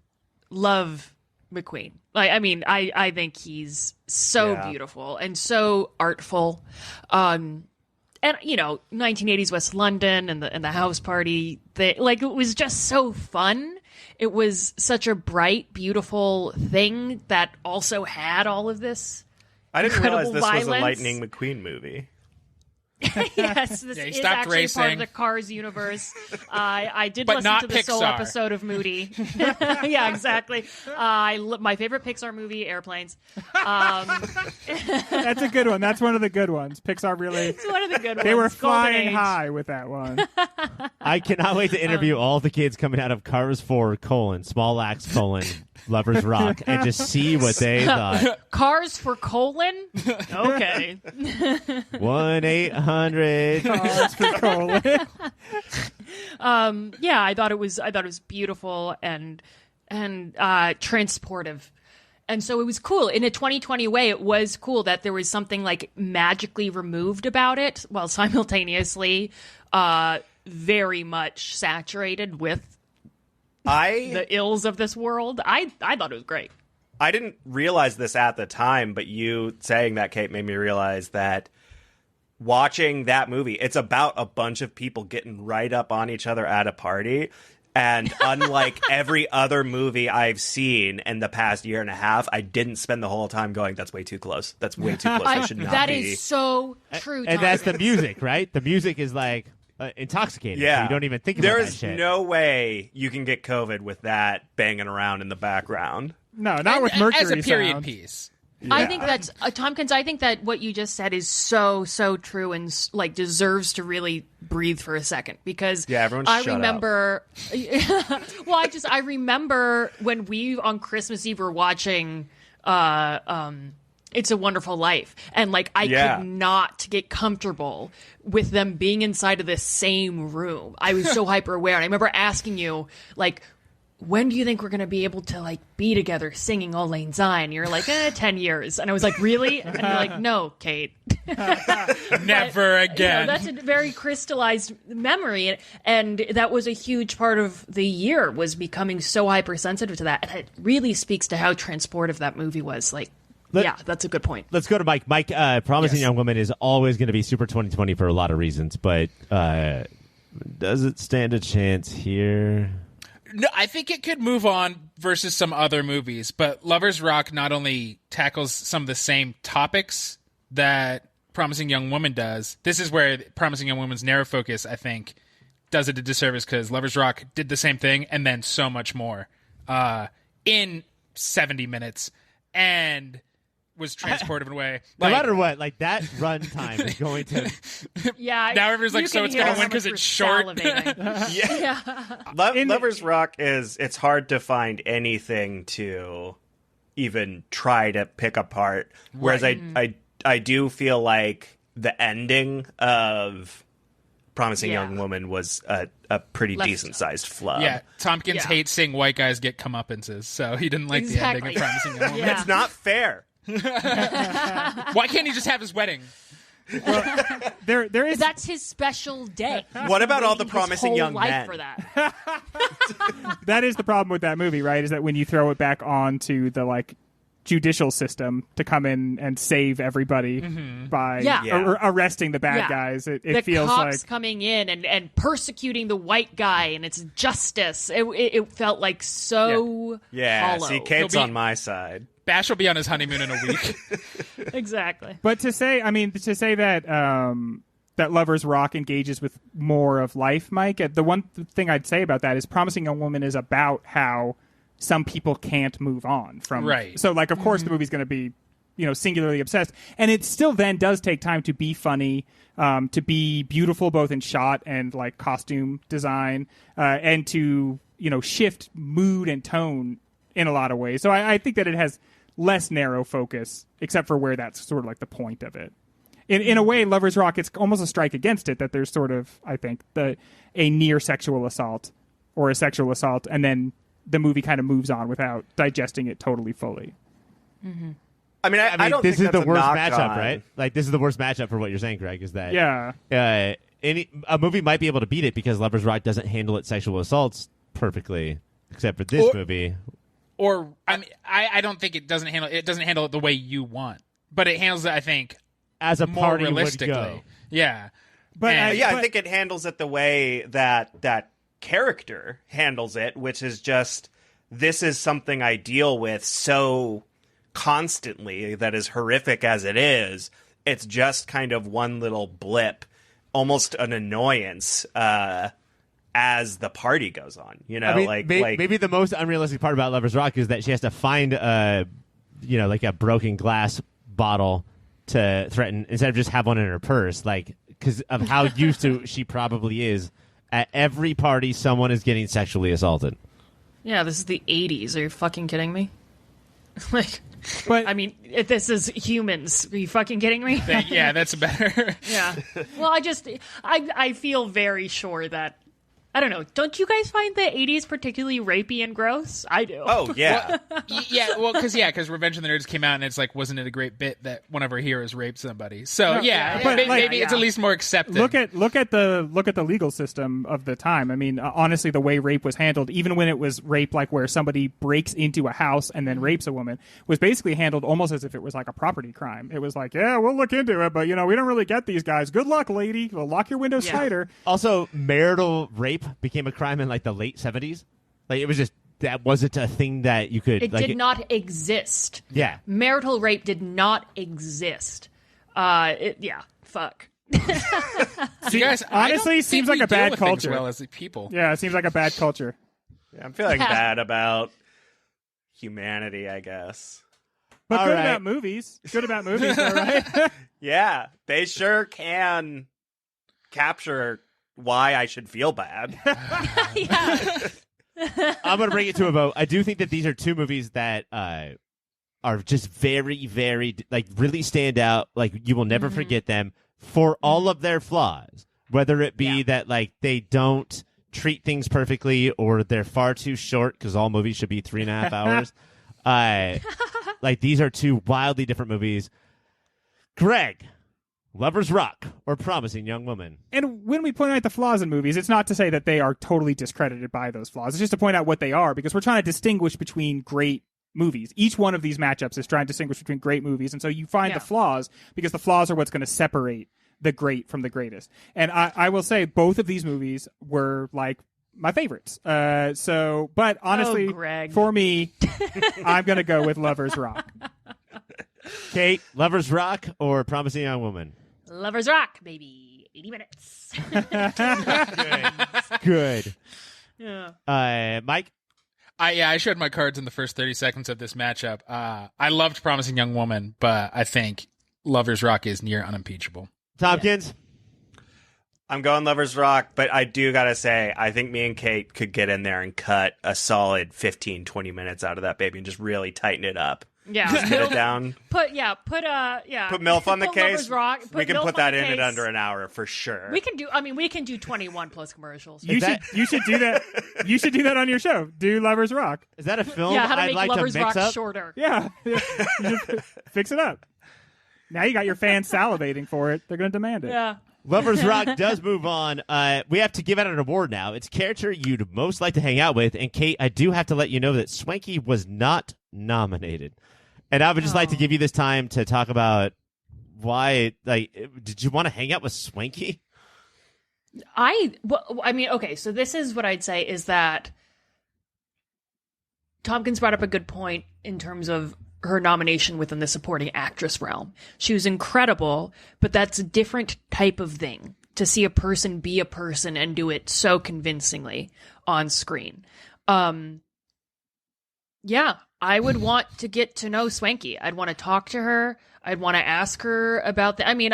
love McQueen. I think he's so beautiful and so artful. And 1980s West London and the house party, it was just so fun. It was such a bright, beautiful thing that also had all of this. I didn't realize incredible this was a violence. Lightning McQueen movie. Yes, this he is stopped actually racing. part of the Cars universe. I did But listen not to the sole Pixar. episode of Moody. Yeah, exactly. My favorite Pixar movie, Airplanes. That's a good one. That's one of the good ones. Pixar really. It's one of the good ones. They were Golden flying Age. high with that one. I cannot wait to interview all the kids coming out of Cars 4, Small Axe, Lovers Rock, and just see what they thought. Cars for colon? Okay. 1-800. Cars for colon. Yeah, I thought it was beautiful and transportive. And so it was cool. In a 2020 way, it was cool that there was something like magically removed about it, while simultaneously very much saturated with the ills of this world. I thought it was great. I didn't realize this at the time, but you saying that, Kate, made me realize that watching that movie, it's about a bunch of people getting right up on each other at a party. And unlike every other movie I've seen in the past year and a half, I didn't spend the whole time going, that's way too close. That's way too close. That should not That be. is so true, And Tom. that's the music, right? The music is intoxicating. So you don't even think about that There's shit. no way you can get COVID with that banging around in the background. No, not with And Mercury as a period sound. piece. I think that's Tompkins. I think that what you just said is so true and deserves to really breathe for a second, because everyone I shut remember. Well, I remember when we on Christmas Eve were watching It's a Wonderful Life, and I could not get comfortable with them being inside of the same room. I was so hyper aware, and I remember asking you when do you think we're going to be able to be together singing Old Lang Syne? You're like, 10 years. And I was like, really? And you're like, no, Kate. Never again. That's a very crystallized memory. And that was a huge part of the year, was becoming so hypersensitive to that. And it really speaks to how transportive that movie was. Yeah, that's a good point. Let's go to Mike. Mike, Promising Young Woman is always going to be super 2020 for a lot of reasons, but does it stand a chance here? No, I think it could move on versus some other movies, but Lovers Rock not only tackles some of the same topics that Promising Young Woman does. This is where Promising Young Woman's narrow focus, I think, does it a disservice, because Lovers Rock did the same thing and then so much more in 70 minutes and was transportive in a way. No matter what, that runtime is going to... Yeah. Now everyone's you so can it's hear going to how win because much it's we're short. salivating. Lovers Rock it's hard to find anything to even try to pick apart. Whereas I do feel like the ending of Promising Young Woman was a pretty decent sized flub. Yeah, Tompkins hates seeing white guys get comeuppances, so he didn't like the ending of Promising Young Woman. Yeah. It's not fair. Why can't he just have his wedding? There is That's his special day. What about all the His promising whole young life men? for that. that is the problem with that movie, right? Is that when you throw it back onto the judicial system to come in and save everybody by arresting the bad guys, it the feels cops coming in and persecuting the white guy, and it's justice. It felt like so hollow. See, Kate's He'll be- on my side. Bash will be on his honeymoon in a week. Exactly. But to say that that Lovers Rock engages with more of life, Mike, the one thing I'd say about that is Promising Young Woman is about how some people can't move on from. Right. So, of course, the movie's going to be singularly obsessed. And it still then does take time to be funny, to be beautiful both in shot and like costume design, and to shift mood and tone in a lot of ways. So I think that it has less narrow focus, except for where that's sort of like the point of it. In a way, Lovers Rock, it's almost a strike against it that there's sort of, I think, a near sexual assault or a sexual assault, and then the movie kind of moves on without digesting it totally fully. Mm-hmm. I mean, I don't this think is the that's a worst knock matchup, on. right? Like, this is the worst matchup for what you're saying, Greg, is that Yeah. a movie might be able to beat it because Lovers Rock doesn't handle its sexual assaults perfectly, except for this movie. Or I don't think it doesn't handle it the way you want, but it handles it, I think, As a more party would realistically. go. Yeah. But I think it handles it the way that character handles it, which is just, this is something I deal with so constantly that is horrific as it is. It's just kind of one little blip, almost an annoyance, as the party goes on. I mean, maybe the most unrealistic part about Lovers Rock is that she has to find a broken glass bottle to threaten instead of just have one in her purse, like, because of how used to she probably is. At every party, someone is getting sexually assaulted. Yeah, this is the 80s. Are you fucking kidding me? Like, But I mean, if this is humans. Are you fucking kidding me? Yeah, that's better. Yeah. Well, I feel very sure that, I don't know, don't you guys find the 80s particularly rapey and gross? I do. Oh, yeah. Because Revenge of the Nerds came out, and it's like, wasn't it a great bit that one of our heroes raped somebody? So but, maybe it's at least more accepted. look at the legal system of the time. I mean, honestly, the way rape was handled, even when it was rape, like where somebody breaks into a house and then rapes a woman, was basically handled almost as if it was like a property crime. It was like, yeah, we'll look into it, but we don't really get these guys. Good luck, lady. We'll lock your windows tighter. Also, marital rape became a crime in like the late 70s. Like, it was just, that wasn't a thing that you could. It did not exist. Yeah. Marital rape did not exist. Fuck. You guys, honestly, seems like a bad deal with things culture. well as people. Yeah, it seems like a bad culture. I'm feeling bad about humanity, I guess. But All good right. about movies. Good about movies, all right? Yeah, they sure can capture why I should feel bad. Yeah. I'm going to bring it to a vote. I do think that these are two movies that are just very, very, like, really stand out. Like, you will never forget them for all of their flaws. Whether it be that, like, they don't treat things perfectly or they're far too short, because all movies should be 3.5 hours. Like, these are two wildly different movies. Greg, Lovers Rock or Promising Young Woman? And when we point out the flaws in movies, it's not to say that they are totally discredited by those flaws. It's just to point out what they are, because we're trying to distinguish between great movies. Each one of these matchups is trying to distinguish between great movies, and so you find the flaws, because the flaws are what's going to separate the great from the greatest. And I will say both of these movies were like my favorites. But honestly, Greg. for me, I'm going to go with Lovers Rock. Kate, Lovers Rock or Promising Young Woman? Lovers Rock, baby. 80 minutes. Good. Yeah. Mike? I showed my cards in the first 30 seconds of this matchup. I loved Promising Young Woman, but I think Lovers Rock is near unimpeachable. Tompkins? I'm going Lovers Rock, but I do gotta say, I think me and Kate could get in there and cut a solid 15-20 minutes out of that baby and just really tighten it up. Yeah. Get it down. Put MILF on the put case. Lovers Rock, We can MILF put that on the in at case. under an hour for sure. We can do 21 plus commercials. You should do that. You should do that on your show. Do Lovers Rock. Is that a film Yeah, how to I'd make like Lovers to mix Rock up? shorter. Yeah. You just fix it up. Now you got your fans salivating for it. They're going to demand it. Yeah. Lovers Rock does move on. We have to give out an award now. It's character you'd most like to hang out with. And Kate, I do have to let you know that Swanky was not nominated. And I would just like to give you this time to talk about why, like, did you want to hang out with Swanky? Okay, so this is what I'd say is that Tompkins brought up a good point in terms of her nomination within the supporting actress realm. She was incredible, but that's a different type of thing, to see a person be a person and do it so convincingly on screen. Yeah, I would want to get to know Swanky. I'd want to talk to her. I'd want to ask her about that. I mean,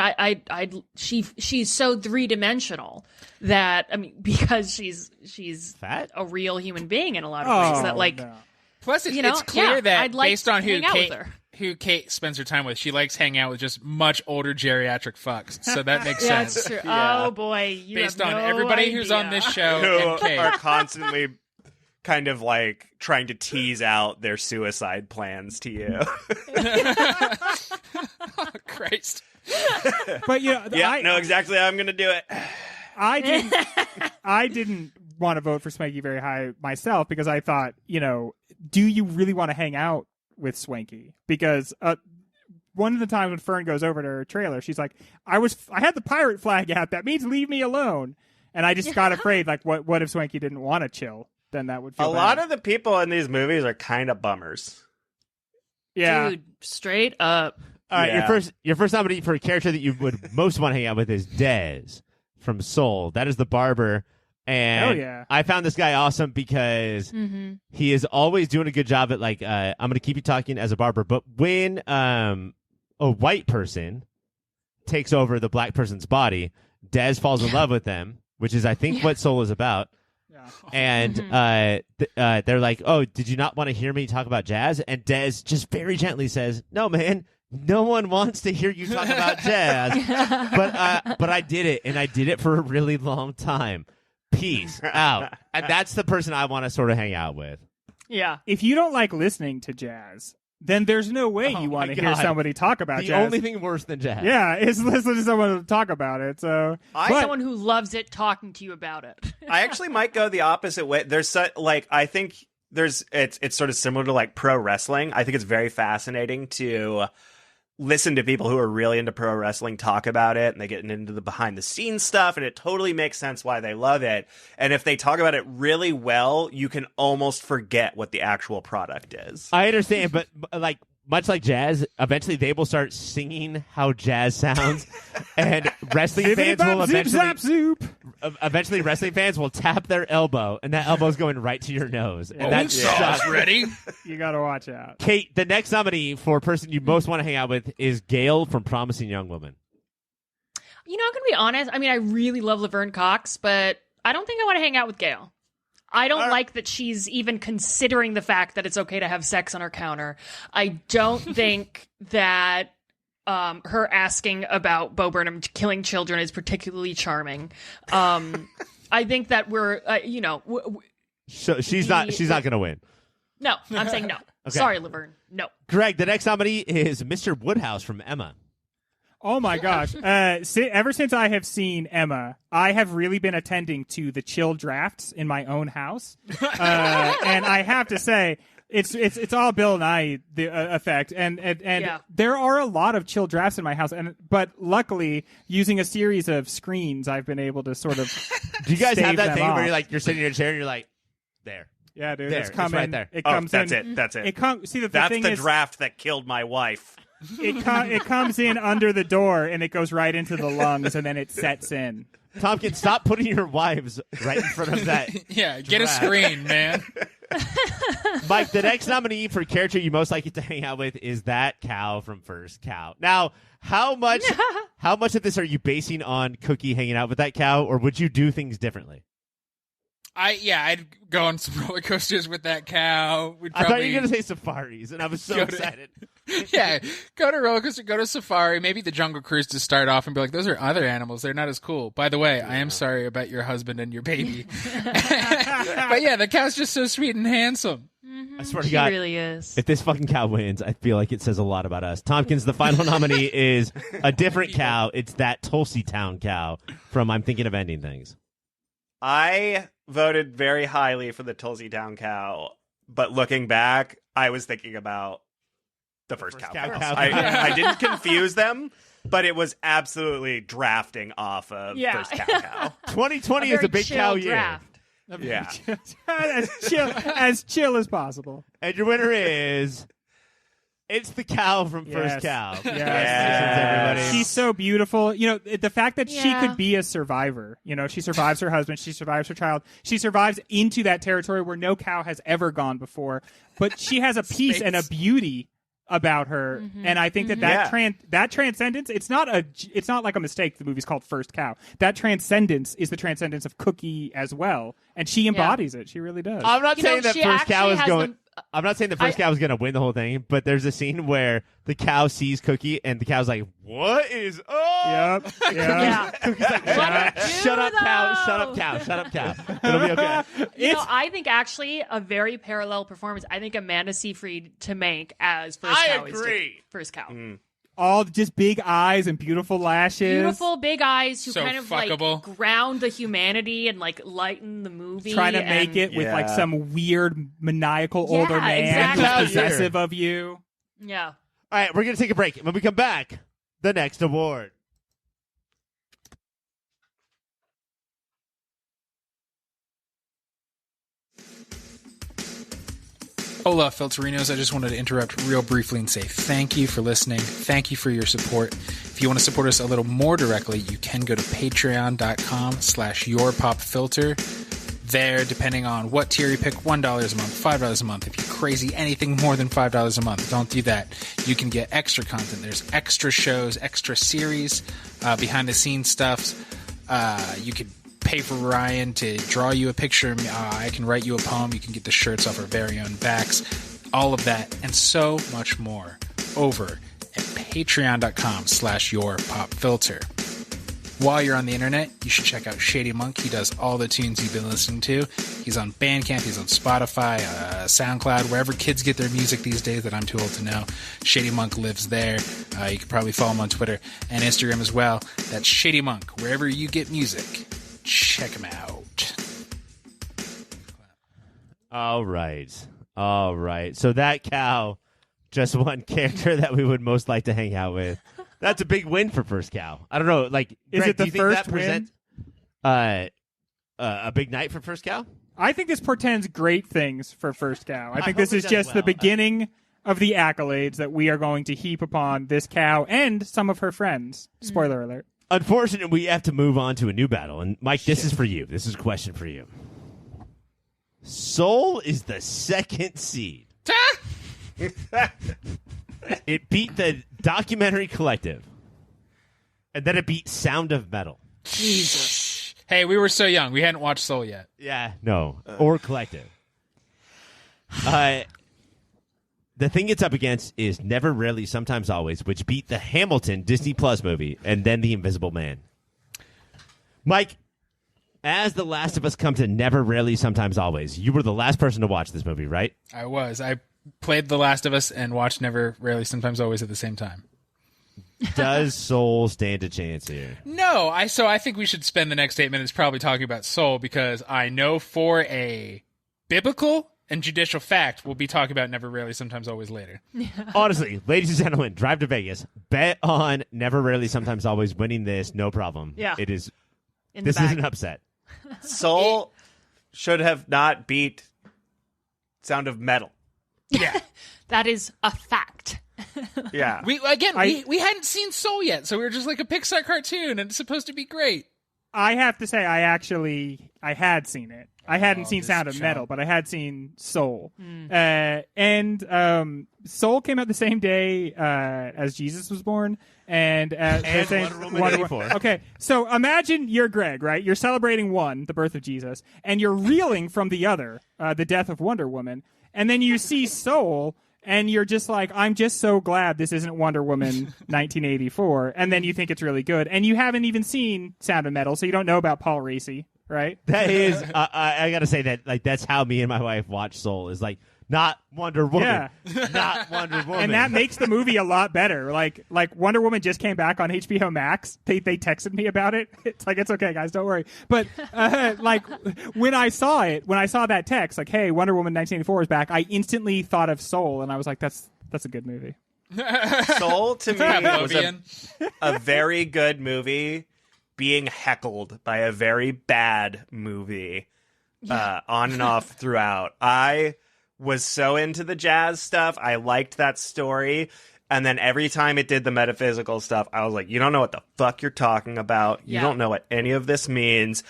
she's so 3-dimensional that, I mean, because she's Fat? a real human being in a lot of ways that, like, no. Plus, you know, it's clear that I'd like based on to hang out with her. who Kate spends her time with, she likes hanging out with just much older geriatric fucks. So that makes Yeah, sense. it's true. Yeah. Oh boy, you Based have on no everybody who's on idea. this show and Who Kate. are constantly kind of like trying to tease out their suicide plans to you. Oh, Christ. But you know, Yeah, I know exactly how I'm going to do it. I didn't want to vote for Swanky very high myself because I thought, you know, do you really want to hang out with Swanky? Because one of the times when Fern goes over to her trailer, she's like, I had the pirate flag out. That means leave me alone. And I just got afraid, like, what if Swanky didn't want to chill? Then that would feel A bad. lot of the people in these movies are kind of bummers. yeah. Dude, straight up. All right, Yeah. your first nominee for a character that you would most want to hang out with is Dez from Soul. That is the barber. And Hell yeah. I found this guy awesome because he is always doing a good job at, like, I'm going to keep you talking as a barber. But when a white person takes over the black person's body, Dez falls in love with them, which is, I think, what Soul is about. And they're like, oh, did you not want to hear me talk about jazz? And Dez just very gently says, no, man, no one wants to hear you talk about jazz. But I did it, and I did it for a really long time. Peace out. And that's the person I want to sort of hang out with. Yeah. If you don't like listening to jazz, then there's no way Oh you want my to hear God. somebody talk about The jazz. only thing worse than jazz. Yeah, is listen to someone talk about it. So Someone who loves it talking to you about it. I actually might go the opposite way. There's I think it's sort of similar to like pro wrestling. I think it's very fascinating to listen to people who are really into pro wrestling talk about it, and they get into the behind the scenes stuff, and it totally makes sense why they love it. And if they talk about it really well, you can almost forget what the actual product is. I understand, but like much like jazz, eventually they will start singing how jazz sounds, and wrestling fans will eventually wrestling fans will tap their elbow, and that elbow's going right to your nose, and that sucks. Ready? you got to watch out. Kate, the next nominee for a person you most want to hang out with is Gail from Promising Young Woman. You know, I'm going to be honest. I mean, I really love Laverne Cox, but I don't think I want to hang out with Gail. I don't like that she's even considering the fact that it's okay to have sex on her counter. I don't think that her asking about Bo Burnham killing children is particularly charming. I think that we're, So she's not going to win. no, I'm saying no. Okay. Sorry, Laverne. No. Greg, the next nominee is Mr. Woodhouse from Emma. Oh my gosh! Ever since I have seen Emma, I have really been attending to the chill drafts in my own house, and I have to say, it's all Bill Nye the effect, and Yeah. there are a lot of chill drafts in my house, but luckily, using a series of screens, I've been able to sort of. Do you guys stave have that them thing where off. you're sitting in a chair and you're like, there? Yeah, dude, There, it's it's coming. right there. It Oh, comes that's in. it. That's it. It comes. See, the That's thing the is, draft that killed my wife. it comes in under the door and it goes right into the lungs, and then it sets in. Tompkins, stop putting your wives right in front of that. Yeah, get a Draft. screen, man. Mike, the next nominee for character you most like to hang out with is that cow from First Cow. Now, how much of this are you basing on Cookie hanging out with that cow, or would you do things differently? I'd go on some roller coasters with that cow. We'd I probably, thought you were going to say safaris, and I was so Go to- excited. yeah, go to roller coaster, go to safari, maybe the Jungle Cruise to start off, and be like, those are other animals. They're not as cool. By the way, I am sorry about your husband and your baby. But yeah, the cow's just so sweet and handsome. I swear to She God, really is. if this fucking cow wins, I feel like it says a lot about us. Tompkins, the final nominee is a different cow. It's that Tulsi Town cow from I'm Thinking of Ending Things. I voted very highly for the Tulsi Town cow, but looking back, I was thinking about the first cow. cow. I didn't confuse them, but it was absolutely drafting off of Yeah. first cow. 2020 is very a big chill cow year. draft. Yeah. as chill as possible. And your winner is It's the cow from First Yes. Cow. Yes. Everybody. She's so beautiful. You know, the fact that she Yeah. could be a survivor. You know, she survives her husband. She survives her child. She survives into that territory where no cow has ever gone before. But she has a peace and a beauty about her, and I think that transcendence. It's not like a mistake. The movie's called First Cow. That transcendence is the transcendence of Cookie as well, and she embodies it. She really does. I'm not saying that she First Cow actually is has going. the- I'm not saying the First Cow is going to win the whole thing, but there's a scene where the cow sees Cookie, and the cow's like, "What is up?" Yep. Yeah. Shut up, cow! Shut up, cow! Shut up, cow! It'll be okay. You know, I think actually a very parallel performance. I think Amanda Seyfried to make as First Cow is agree. First Cow. All just big eyes and beautiful lashes. Beautiful big eyes who So kind of fuckable. like ground the humanity and like lighten the movie. Trying to and- make it with like Yeah. some weird maniacal Yeah, older man exactly. who's possessive of you. Yeah. All right, we're going to take a break. When we come back, the next award. Hola, Filterinos. I just wanted to interrupt real briefly and say thank you for listening. Thank you for your support. If you want to support us a little more directly, you can go to patreon.com/yourpopfilter. There, depending on what tier you pick, $1 a month, $5 a month. If you're crazy, anything more than $5 a month, don't do that. You can get extra content. There's extra shows, extra series, behind-the-scenes stuff. You could pay for Ryan to draw you a picture. I can write you a poem. You can get the shirts off our very own backs. All of that and so much more over at patreon.com/yourpopfilter. While you're on the internet, you should check out Shady Monk. He does all the tunes you've been listening to. He's on Bandcamp. He's on Spotify, SoundCloud, wherever kids get their music these days that I'm too old to know. Shady Monk lives there. You can probably follow him on Twitter and Instagram as well. That's Shady Monk. Wherever you get music, check him out. All right. So that cow, just one character that we would most like to hang out with. That's a big win for First Cow. I don't know. Like, Is Greg, it the do you think first that presents a big night for First Cow? I think this portends great things for First Cow. I think hope this it is does just the well. beginning of the accolades that we are going to heap upon this cow and some of her friends. Spoiler alert. Unfortunately, we have to move on to a new battle. And Mike, this is for you. This is a question for you. Soul is the second seed. It beat the Documentary Collective. And then it beat Sound of Metal. Jesus. Hey, we were so young. We hadn't watched Soul yet. Yeah, no. Or Collective. The thing it's up against is Never, Rarely, Sometimes, Always, which beat the Hamilton Disney Plus movie and then The Invisible Man. Mike, as The Last of Us come to Never, Rarely, Sometimes, Always, you were the last person to watch this movie, right? I was. I played The Last of Us and watched Never, Rarely, Sometimes, Always at the same time. Does Soul stand a chance here? No, so I think we should spend the next 8 minutes probably talking about Soul because I know for a biblical and judicial fact we'll be talking about Never, Rarely, Sometimes, Always later. Honestly, ladies and gentlemen, drive to Vegas. Bet on Never, Rarely, Sometimes, Always winning this. No problem. Yeah. It is. In the This is bag. an upset. Soul should have not beat Sound of Metal. Yeah. That is a fact. Yeah. we hadn't seen Soul yet, so we were just like a Pixar cartoon and it's supposed to be great. I have to say, I had seen it. I hadn't seen this Sound of chump. Metal, but I had seen Soul. And Soul came out the same day as Jesus was born. And Wonder Woman 84. Okay, so imagine you're Greg, right? You're celebrating one, the birth of Jesus, and you're reeling from the other, the death of Wonder Woman. And then you see Soul, and you're just like, I'm just so glad this isn't Wonder Woman 1984. And then you think it's really good. And you haven't even seen Sound of Metal, so you don't know about Paul Raci, right? That is, I gotta say that like that's how me and my wife watch Soul. Is like not Wonder Woman, not Wonder Woman, And that makes the movie a lot better. Like Wonder Woman just came back on HBO Max. They texted me about it. It's like, it's okay, guys, don't worry. But like when I saw that text, like, hey, Wonder Woman 1984 is back, I instantly thought of Soul, and I was like, that's a good movie. Soul to me was Pavlovian. a very good movie being heckled by a very bad movie on and off throughout. I was so into the jazz stuff. I liked that story. And then every time it did the metaphysical stuff, I was like, you don't know what the fuck you're talking about. You don't know what any of this means.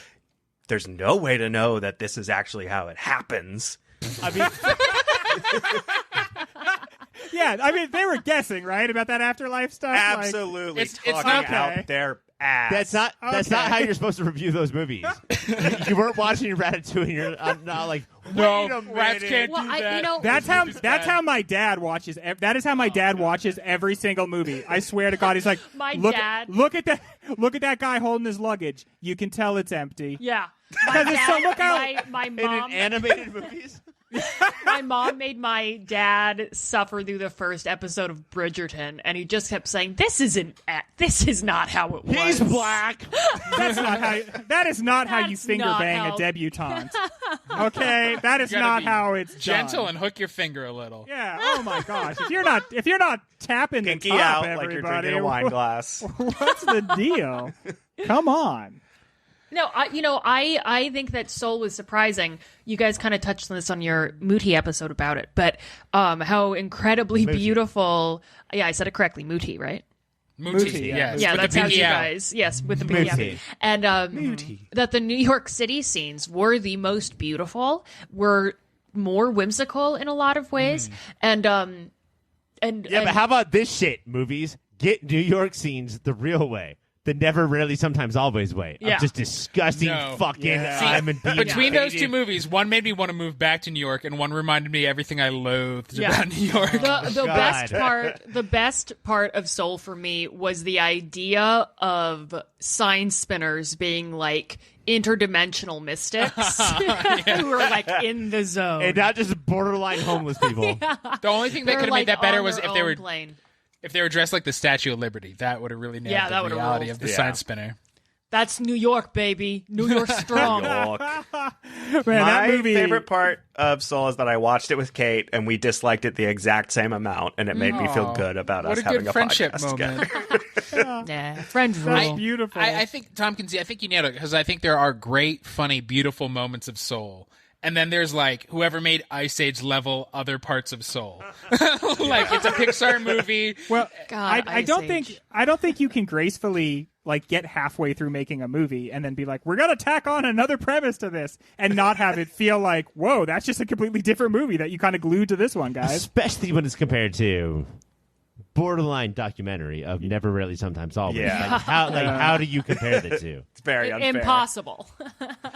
There's no way to know that this is actually how it happens. I mean, Yeah, I mean, they were guessing, right, about that afterlife stuff? Absolutely. It's talking not- out their ass. that's not how you're supposed to review those movies. You weren't watching Ratatouille and you're not like, No, wait a rats minute. can't Well, do I- that. you know- That's how my dad watches. That is how my dad watches every single movie. I swear to God, he's like, My look, dad- look at that guy holding his luggage. You can tell it's empty. Yeah. Because it's so look out. My In mom, animated movies? my mom made my dad suffer through the first episode of Bridgerton, and he just kept saying, "This is not how it was." He's black. That is not how you That's finger not bang how- a debutante. Okay, that is You gotta not be how it's gentle done. and hook your finger a little. Yeah. Oh my gosh. If you're not tapping the Pinky top, out like everybody, you're drinking a wine glass. what's the deal? Come on. No, I think that Soul was surprising. You guys kind of touched on this on your Muti episode about it, but how incredibly beautiful. Yeah, I said it correctly. Muti, right? Muti, yeah. yes. Yeah, with that's the how pinky you out. guys. Yes, with the Muti. pinky out. And that the New York City scenes were the most beautiful, were more whimsical in a lot of ways, and Yeah, but how about this shit, movies? Get New York scenes the real way. The never, rarely, sometimes, always way. Yeah. Of just disgusting No. fucking Yeah. I'm in Between those two movies, one made me want to move back to New York, and one reminded me everything I loathed Yeah. about New York. the best part of Soul for me was the idea of sign spinners being like interdimensional mystics who were like in the zone. And not just borderline homeless people. The only thing that They're, could have like, made that better on was their if they own were plane. dressed like the Statue of Liberty. That would have really nailed Yeah, that the would've reality ruled. of the Yeah. sign spinner. That's New York, baby. New York strong. York. Man, My that movie. favorite part of Soul is that I watched it with Kate and we disliked it the exact same amount, and it made me feel Aw. good about What us a having good a friendship podcast moment. together. Yeah, friend That's rule. beautiful. I think Tom can see. I think you nailed it because I think there are great, funny, beautiful moments of Soul, and then there's like whoever made Ice Age level other parts of Soul. Like it's a Pixar movie. Well, God, I Ice don't Age. think you can gracefully like get halfway through making a movie and then be like, we're gonna tack on another premise to this and not have it feel like, whoa, that's just a completely different movie that you kind of glued to this one, guys. Especially when it's compared to borderline documentary of never, rarely, sometimes, always. Yeah. How do you compare the two? It's very unfair. Impossible.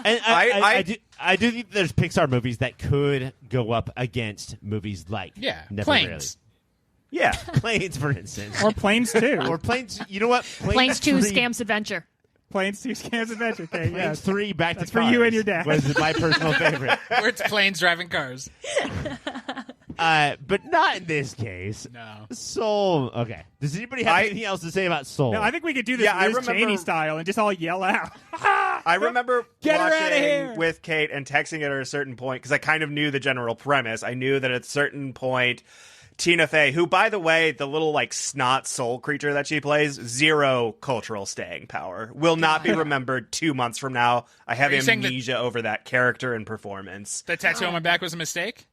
And I do think there's Pixar movies that could go up against movies like Never Planes. Yeah. Rarely. Planes, for instance. Or Planes 2. Or Planes, you know what? Planes 2 3 Scams Adventure. Planes 2 Scams Adventure. Okay, Planes yes. 3 Back That's to for you Cars and your dad. was my personal favorite. Where it's planes driving cars. But not in this case. No. Soul. Okay. Does anybody have anything else to say about Soul? No, I think we could do this Yeah, I Liz remember- Cheney style and just all yell out. I remember Get her outta watching here. with Kate and texting it at a certain point because I kind of knew the general premise. I knew that at a certain point, Tina Fey, who, by the way, the little like snot soul creature that she plays, zero cultural staying power, will not be remembered 2 months from now. I have Are you saying that- amnesia over that character and performance. The tattoo on my back was a mistake.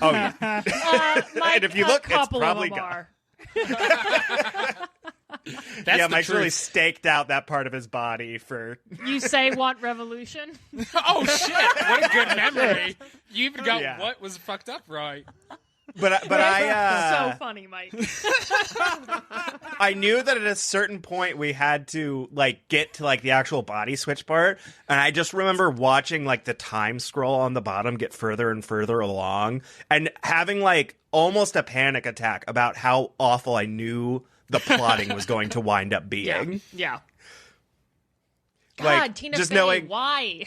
Oh yeah, Mike, And if you a look, it's couple probably of them gone. are. That's yeah. the Mike's really truth. staked out that part of his body for. You say want revolution? Oh shit! What a good memory. You even got Yeah. what was fucked up right. But I So funny, Mike. I knew that at a certain point we had to like get to like the actual body switch part, and I just remember watching like the time scroll on the bottom get further and further along, and having like almost a panic attack about how awful I knew the plotting was going to wind up being. Yeah. God, Like, Tina just Fey, knowing- why?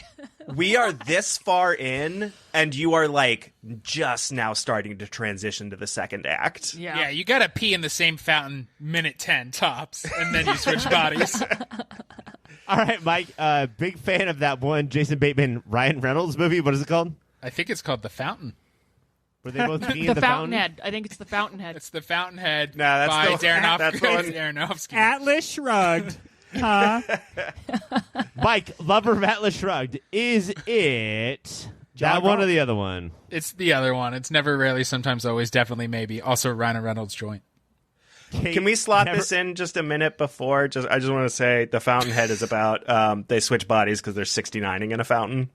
We are this far in, and you are like just now starting to transition to the second act. Yeah, you gotta pee in the same fountain minute 10 tops, and then you switch bodies. All right, Mike. Big fan of that one Jason Bateman, Ryan Reynolds movie. What is it called? I think it's called The Fountain. Were they both peeing in The the fountain? Fountainhead. I think it's the Fountainhead. It's The Fountainhead No, that's by the- Darren that's the one- Aronofsky. Atlas Shrugged. Huh? Mike, lover of Atlas Shrugged. Is it That one or the other one? It's the other one. It's never, rarely, sometimes, always, definitely, maybe. Also, Ryan Reynolds joint. Kate, Can we slot this in just a minute before? I just want to say the Fountainhead is about they switch bodies because they're 69ing in a fountain.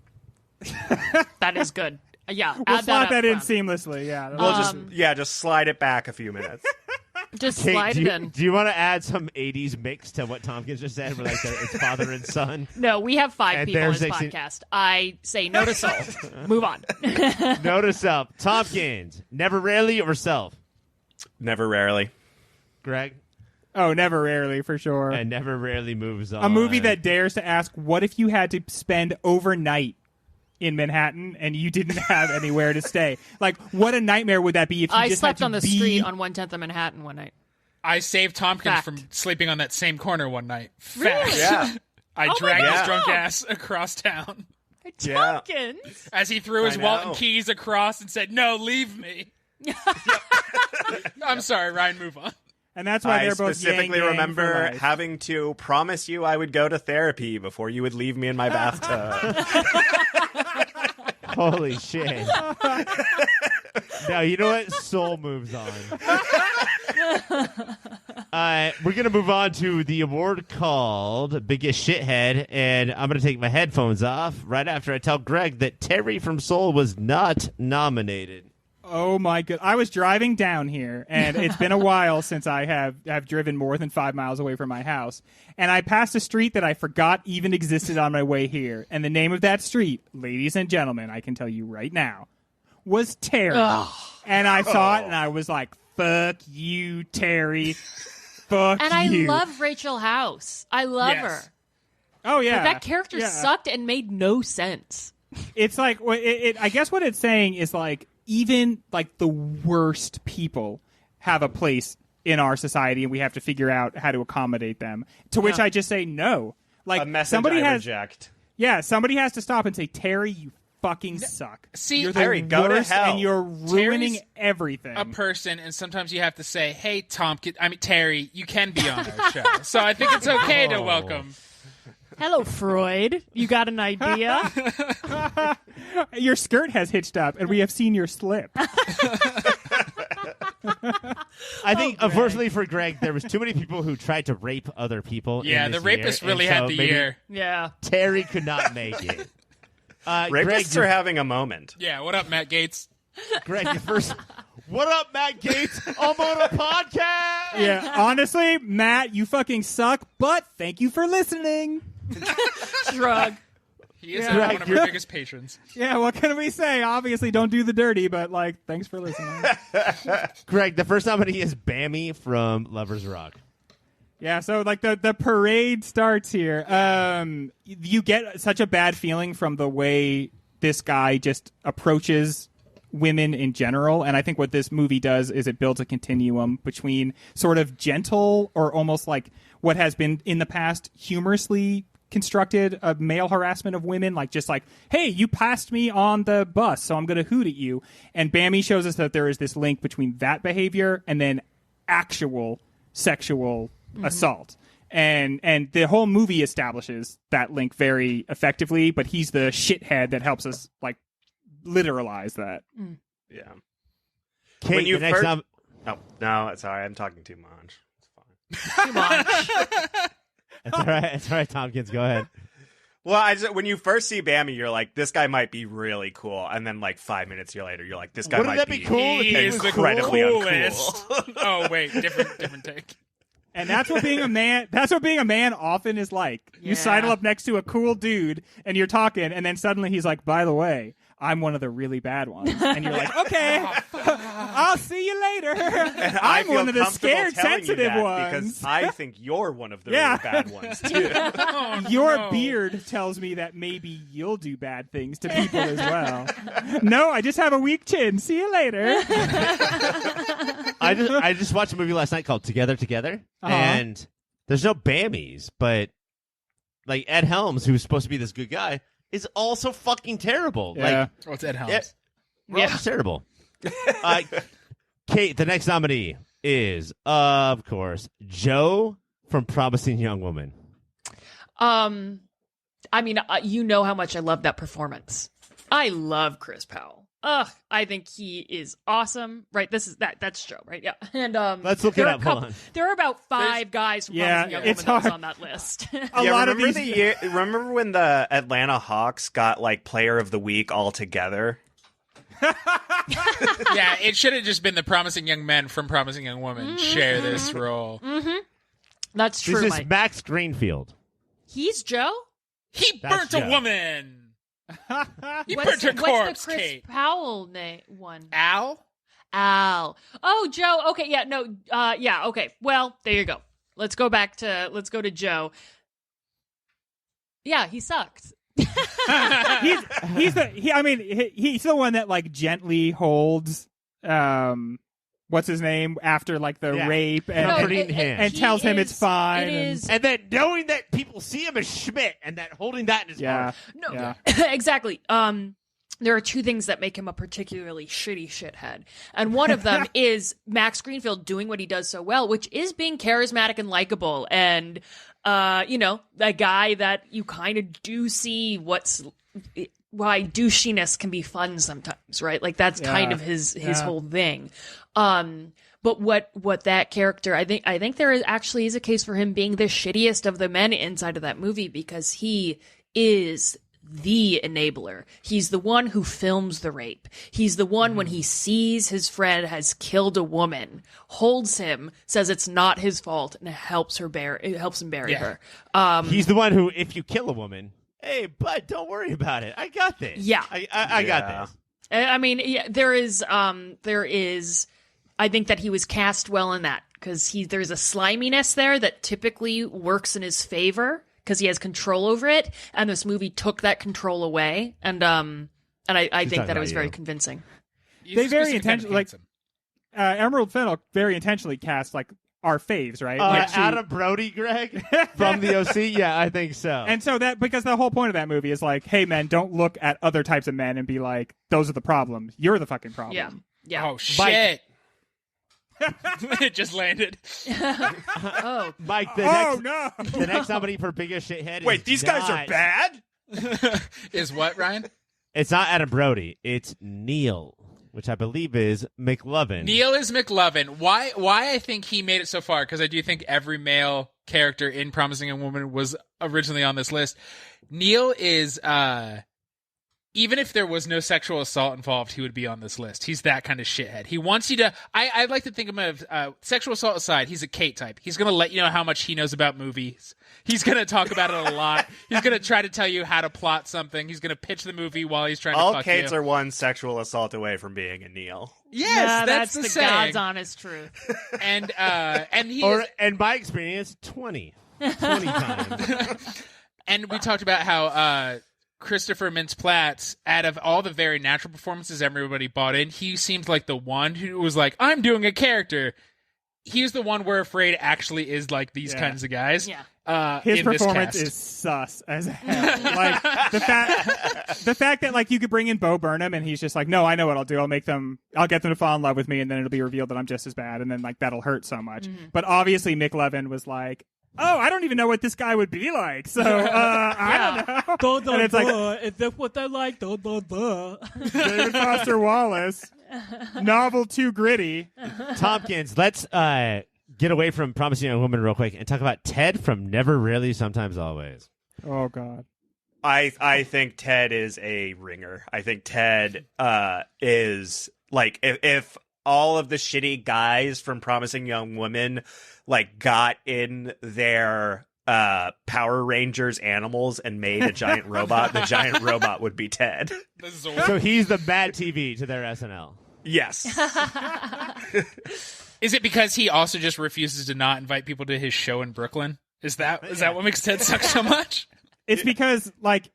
That is good. Yeah, We'll add slot that in up front. seamlessly. Yeah. We'll just slide it back a few minutes. Just Kate, slide it in. do you want to add some 80s mix to what Tompkins just said? Where like it's father and son? No, we have 5 And people on this there's 16 podcast. I say no to soul. Move on. Notice up. Tompkins, never, rarely, or self? Never, rarely. Greg? Oh, never, rarely, for sure. And never, rarely moves on. A movie that dares to ask, what if you had to spend overnight in Manhattan and you didn't have anywhere to stay? Like, what a nightmare would that be if you I just slept had to on the be... street on 1/10 of Manhattan one night. I saved Tompkins Fact. from sleeping on that same corner one night. Fact. Really? Yeah. I Oh my dragged his God. drunk ass across town Yeah. Tompkins. as he threw his I Walton know. keys across and said, "No, leave me." I'm sorry, Ryan. Move on. And that's why I they're both specifically yang-gang for remember life. having to promise you I would go to therapy before you would leave me in my bathtub. Holy shit. Now, you know what? Soul moves on. We're going to move on to the award called Biggest Shithead, and I'm going to take my headphones off right after I tell Greg that Terry from Soul was not nominated. Oh my god! I was driving down here, and it's been a while since I have driven more than 5 miles away from my house. And I passed a street that I forgot even existed on my way here. And the name of that street, ladies and gentlemen, I can tell you right now, was Terry. And I saw it, and I was like, "Fuck you, Terry! Fuck And you!" I love Rachel House. I love Yes. her. Oh yeah, But that character Yeah. sucked and made no sense. It's like I guess what it's saying is like even like the worst people have a place in our society, and we have to figure out how to accommodate them. To which Yeah. I just say no. Like A message somebody I has, reject. somebody has to stop and say, "Terry, you fucking suck. See, you're the Terry, go to worst, hell." and you're ruining Terry's everything." a person, and sometimes you have to say, "Hey, Terry, you can be on our show." So I think it's okay to welcome. Hello, Freud. You got an idea? Your skirt has hitched up, and we have seen your slip. I think, unfortunately for Greg, there was too many people who tried to rape other people. Yeah, in the this rapist year, really and had so the maybe year. Yeah. Terry could not make it. Greg, Rapists are having a moment. Yeah, what up, Matt Gates? Greg, your first. What up, Matt Gates? I'm on a podcast. Yeah, honestly, Matt, you fucking suck. But thank you for listening. Shrug. He is Yeah. one of our biggest patrons. Yeah, what can we say? Obviously, don't do the dirty, but like, thanks for listening. Greg, the first nominee is Bammy from Lovers Rock. Yeah, so like the parade starts here. You get such a bad feeling from the way this guy just approaches women in general, and I think what this movie does is it builds a continuum between sort of gentle or almost like what has been in the past humorously constructed male harassment of women, like just like, hey, you passed me on the bus, so I'm going to hoot at you. And Bammy shows us that there is this link between that behavior and then actual sexual assault. And the whole movie establishes that link very effectively, but he's the shithead that helps us like literalize that. Yeah. Kate, When you the next first- No, sorry, I'm talking too much. It's fine. Too much. That's all right. That's all right, Tompkins. Go ahead. Well, when you first see Bammy, you're like, this guy might be really cool. And then like 5 minutes later, you're like, this guy Wouldn't might that be cool? He He is was the incredibly uncool. coolest. Oh wait, different take. And that's what being a man. That's what being a man often is like. You Yeah. sidle up next to a cool dude, and you're talking, and then suddenly he's like, "By the way, I'm one of the really bad ones," and you're like, "Okay, I'll see you later." And I I'm feel one of the comfortable scared, telling you sensitive that ones. because I think you're one of the Yeah. really bad ones too. Oh, Your no. beard tells me that maybe you'll do bad things to people as well. No, I just have a weak chin. See you later. I just watched a movie last night called Together, Uh-huh. and there's no Bammies, but like Ed Helms, who's supposed to be this good guy, is also fucking terrible. Yeah. Like, Oh, it's Ed Helms. yeah, we're all just terrible. Kate, the next nominee is, of course, Joe from Promising Young Woman. I mean, you know how much I love that performance. I love Chris Powell. Ugh, I think he is awesome. Right, that's Joe, right? Yeah. And Let's look it up. Hold on. There are about 5 guys from Promising Young Woman that was on that list. Remember when the Atlanta Hawks got like Player of the Week all together? Yeah, it should have just been the Promising Young Men from Promising Young Women share this role. Mm-hmm. That's true. This is Mike. Max Greenfield. He's Joe? He That's burnt a Joe. woman. He What's burnt her corpse, the Chris Kate. Powell one? Al? Oh, Joe. Okay, yeah, no, yeah, okay. Well, there you go. Let's go to Joe. Yeah, he sucked. He's the one that like gently holds what's his name after like the rape and tells him it's fine. And then knowing that people see him as Schmidt and that holding that in his heart. No, Yeah. exactly. There are 2 things that make him a particularly shitty shithead. And one of them is Max Greenfield doing what he does so well, which is being charismatic and likable. And, a guy that you kind of do see why douchiness can be fun sometimes, right? Like that's kind of his whole thing. But what that character, I think there actually is a case for him being the shittiest of the men inside of that movie because he is the enabler. He's the one who films the rape. He's the one when he sees his friend has killed a woman, holds him, says it's not his fault, and helps him bury her. He's the one who, if you kill a woman, hey, bud, don't worry about it. I got this. Yeah. I got this. I mean, yeah, there is, I think that he was cast well in that because there's a sliminess there that typically works in his favor because he has control over it, and this movie took that control away, and I think that it was very convincing. They very intentionally, like, Emerald Fennell very intentionally cast like our faves, right? Adam Brody, Greg, from the OC? Yeah, I think so. And so because the whole point of that movie is like, hey, men, don't look at other types of men and be like, those are the problems. You're the fucking problem. Yeah. Yeah. Oh, shit. It just landed. Oh. Mike, no. The next nominee for biggest shithead Wait, these guys are bad? Is what, Ryan? It's not Adam Brody. It's Neil, which I believe is McLovin. Neil is McLovin. Why I think he made it so far, because I do think every male character in Promising Young Woman was originally on this list. Neil is, even if there was no sexual assault involved, he would be on this list. He's that kind of shithead. He wants you to, I'd like to think of him as, sexual assault aside, he's a Kate type. He's going to let you know how much he knows about movies. He's going to talk about it a lot. He's going to try to tell you how to plot something. He's going to pitch the movie while he's trying to fuck you. All Kates are one sexual assault away from being a Neil. Yes, that's the saying. God's honest truth. And he in my experience, 20 times. And we talked about how Christopher Mintz-Plasse, out of all the very natural performances everybody bought in, he seemed like the one who was like, I'm doing a character. He's the one we're afraid actually is like these kinds of guys. Yeah. His performance is sus as hell. Like the fact that like you could bring in Bo Burnham and he's just like, no, I know what I'll do. I'll get them to fall in love with me, and then it'll be revealed that I'm just as bad, and then like that'll hurt so much. Mm-hmm. But obviously McLovin was like, oh, I don't even know what this guy would be like. So I don't know. And it's like, is that what I like? David Foster Wallace, novel too gritty. Tompkins, let's get away from Promising Young Woman real quick and talk about Ted from Never Really, Sometimes Always. Oh God. I think Ted is a ringer. I think Ted is like if all of the shitty guys from Promising Young Women like got in their Power Rangers animals and made a giant robot, the giant robot would be Ted. So he's the bad TV to their SNL. Yes. Is it because he also just refuses to not invite people to his show in Brooklyn? Is that what makes Ted suck so much? It's because like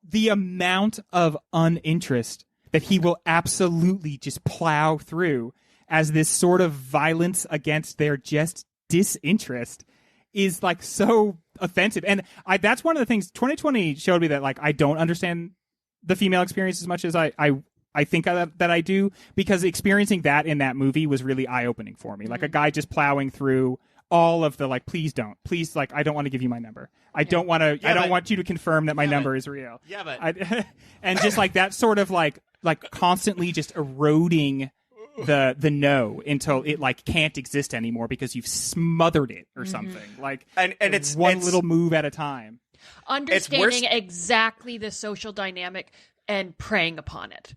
the amount of uninterest that he will absolutely just plow through as this sort of violence against their just disinterest is like so offensive. And that's one of the things 2020 showed me, that like I don't understand the female experience as much as I think that I do, because experiencing that in that movie was really eye-opening for me. Like a guy just plowing through all of the like, please don't, please, like, I don't want to give you my number. I don't want to. I don't want you to confirm that my number is real. Yeah, but and just like that sort of like constantly just eroding the no until it like can't exist anymore because you've smothered it or something. Like, and it's one little move at a time. Understanding exactly the social dynamic and preying upon it.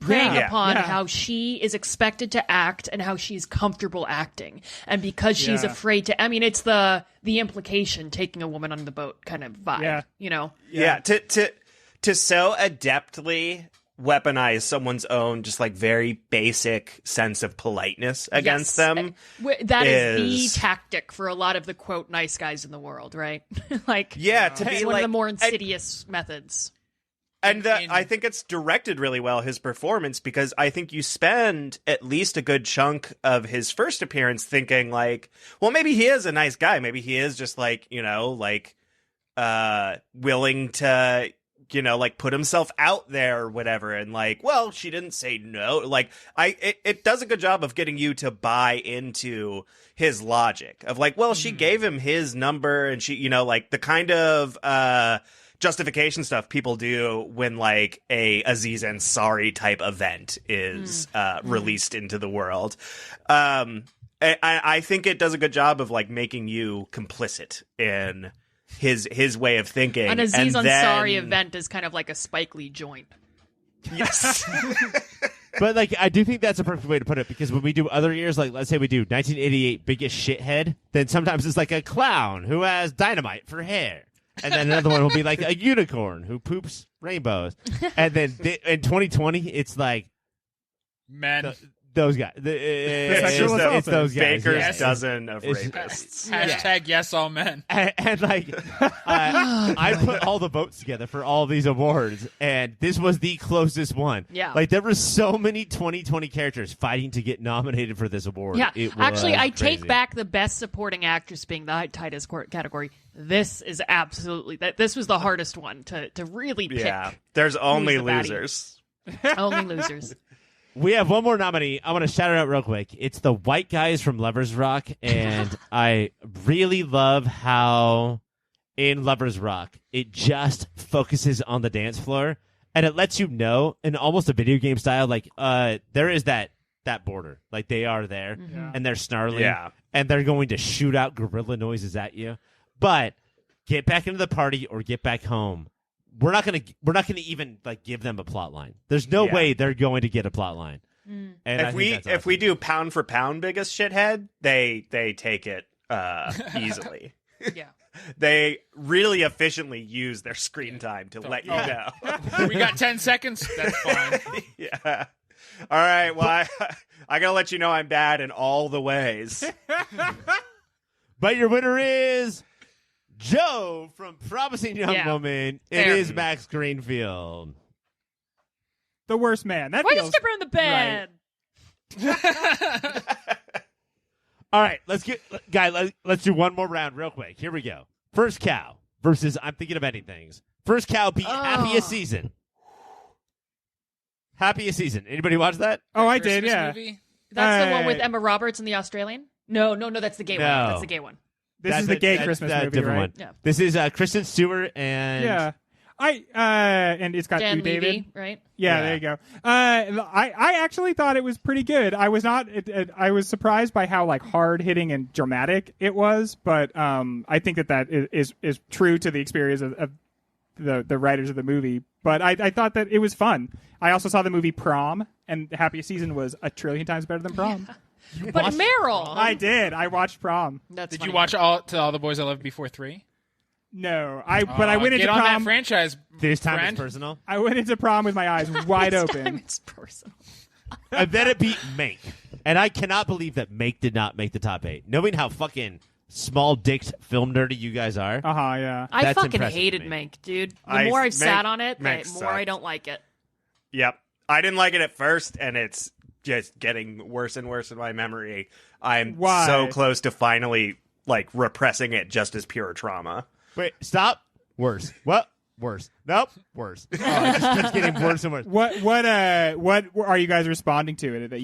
Preying upon how she is expected to act and how she's comfortable acting. And because she's afraid to, I mean, it's the implication taking a woman on the boat kind of vibe, you know? Yeah. To so adeptly weaponize someone's own just like very basic sense of politeness against them. That is the tactic for a lot of the quote nice guys in the world, right? Like, to be one like of the more insidious methods. And I think it's directed really well, his performance, because I think you spend at least a good chunk of his first appearance thinking like, well, maybe he is a nice guy. Maybe he is just like, you know, like willing to, you know, like put himself out there or whatever. And like, well, she didn't say no. Like it does a good job of getting you to buy into his logic of like, well, she gave him his number and she, you know, like the kind of justification stuff people do when like a Aziz Ansari type event is released into the world. I think it does a good job of like making you complicit in his way of thinking. An Aziz Ansari event is kind of like a Spike Lee joint. Yes. But like, I do think that's a perfect way to put it, because when we do other years, like let's say we do 1988 Biggest Shithead, then sometimes it's like a clown who has dynamite for hair. And then another one will be like a unicorn who poops rainbows. And then in 2020, it's like men. Those guys. It's those guys. Baker's dozen of rapists. Hashtag yes, all men. And like, I put all the votes together for all these awards, and this was the closest one. Yeah. Like, there were so many 2020 characters fighting to get nominated for this award. Yeah. Actually, I crazy. take back the best supporting actress being the tightest category. This is absolutely this was the hardest one to really pick. Yeah. There's only the baddie. losers. Only losers. We have one more nominee. I want to shout it out real quick. It's the white guys from Lovers Rock, and I really love how in Lovers Rock it just focuses on the dance floor, and it lets you know in almost a video game style, like there is that border, like they are there, and they're snarling, and they're going to shoot out gorilla noises at you. But get back into the party or get back home. We're not gonna even like give them a plot line. There's no way they're going to get a plot line. And if we do pound for pound biggest shithead, they take it easily. Yeah. They really efficiently use their screen time to let you know. We got 10 seconds. That's fine. Yeah. All right. Well, I gotta let you know I'm bad in all the ways. But your winner is Joe from Promising Young Woman. It is Max Greenfield. The worst man. That Why feels you skip around the bed? Right. All right, let's do one more round real quick. Here we go. First Cow versus I'm Thinking of Ending Things. First Cow beat Happiest Season. Happiest Season. Anybody watch that? Oh, I did, yeah. Movie? That's the one with Emma Roberts and the Australian? No, that's the gay one. That's the gay one. This is the gay Christmas movie, different right? one. Yeah. This is Kristen Stewart and and it's got Dan you, David. Levy, right? Yeah, there you go. I actually thought it was pretty good. I was not. I was surprised by how like hard hitting and dramatic it was, but I think that is true to the experience of the writers of the movie. But I thought that it was fun. I also saw the movie Prom, and Happiest Season was a trillion times better than Prom. Yeah. But Meryl, I did. I watched Prom. That's Did funny. you watch all the Boys I Loved Before 3? No, but I went into get on Prom. that franchise. This time friend. it's personal. I went into Prom with my eyes wide This open. time it's personal. And then it beat Mank. And I cannot believe that Mank did not make the top 8. Knowing how fucking small-dicked film nerdy you guys are. Yeah. I That's fucking impressive hated to me. Mank, dude. The more I've sat on it, the Mank more I sucked. don't like it. Yep. I didn't like it at first, and it's just getting worse and worse in my memory. I'm Why? so close to finally like repressing it just as pure trauma. Wait, stop. Worse. What? Worse. Nope. Worse. Oh, it just keeps getting worse and worse. What are you guys responding to it that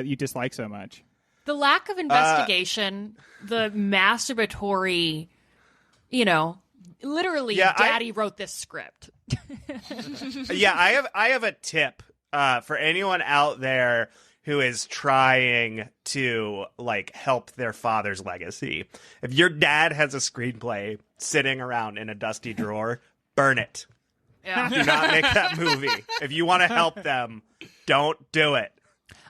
you dislike so much? The lack of investigation, the masturbatory, literally, Daddy wrote this script. Yeah, I have a tip for anyone out there who is trying to help their father's legacy. If your dad has a screenplay sitting around in a dusty drawer, burn it. Yeah. Do not make that movie. If you want to help them, don't do it.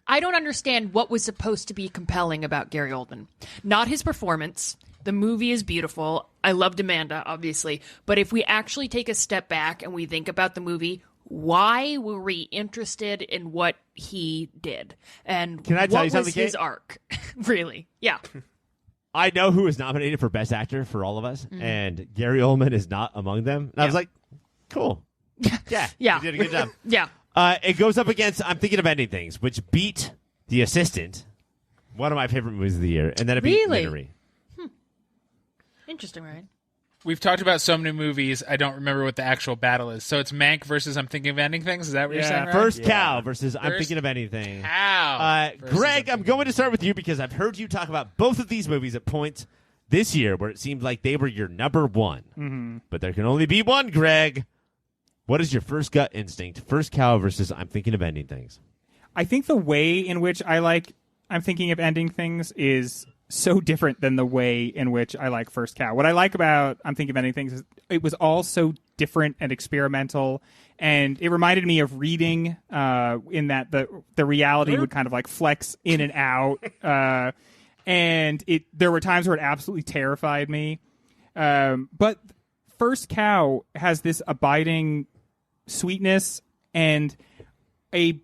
I don't understand what was supposed to be compelling about Gary Oldman. Not his performance. The movie is beautiful. I loved Amanda, obviously. But if we actually take a step back and we think about the movie, why were we interested in what he did? And Can I tell what you something, was his Kate? arc? Really? Yeah. I know who was nominated for Best Actor for all of us, and Gary Oldman is not among them. And I was like, cool. Yeah. Yeah. You did a good job. Yeah. It goes up against I'm Thinking of Ending Things, which beat The Assistant, one of my favorite movies of the year, and then it beat Really? Minari. Interesting, right? We've talked about so many movies, I don't remember what the actual battle is. So it's Mank versus I'm Thinking of Ending Things? Is that what you're saying, Ryan? First Cow versus I'm First Thinking of Anything. Cow versus Greg, I'm going to start with you because I've heard you talk about both of these movies at points this year where it seemed like they were your number one. Mm-hmm. But there can only be one, Greg. What is your first gut instinct? First Cow versus I'm Thinking of Ending Things. I think the way in which I'm Thinking of Ending Things is so different than the way in which I like First Cow. What I like about I'm Thinking of Ending Things is it was all so different and experimental, and it reminded me of Reading in that the reality would kind of flex in and out, and there were times where it absolutely terrified me. But First Cow has this abiding sweetness and a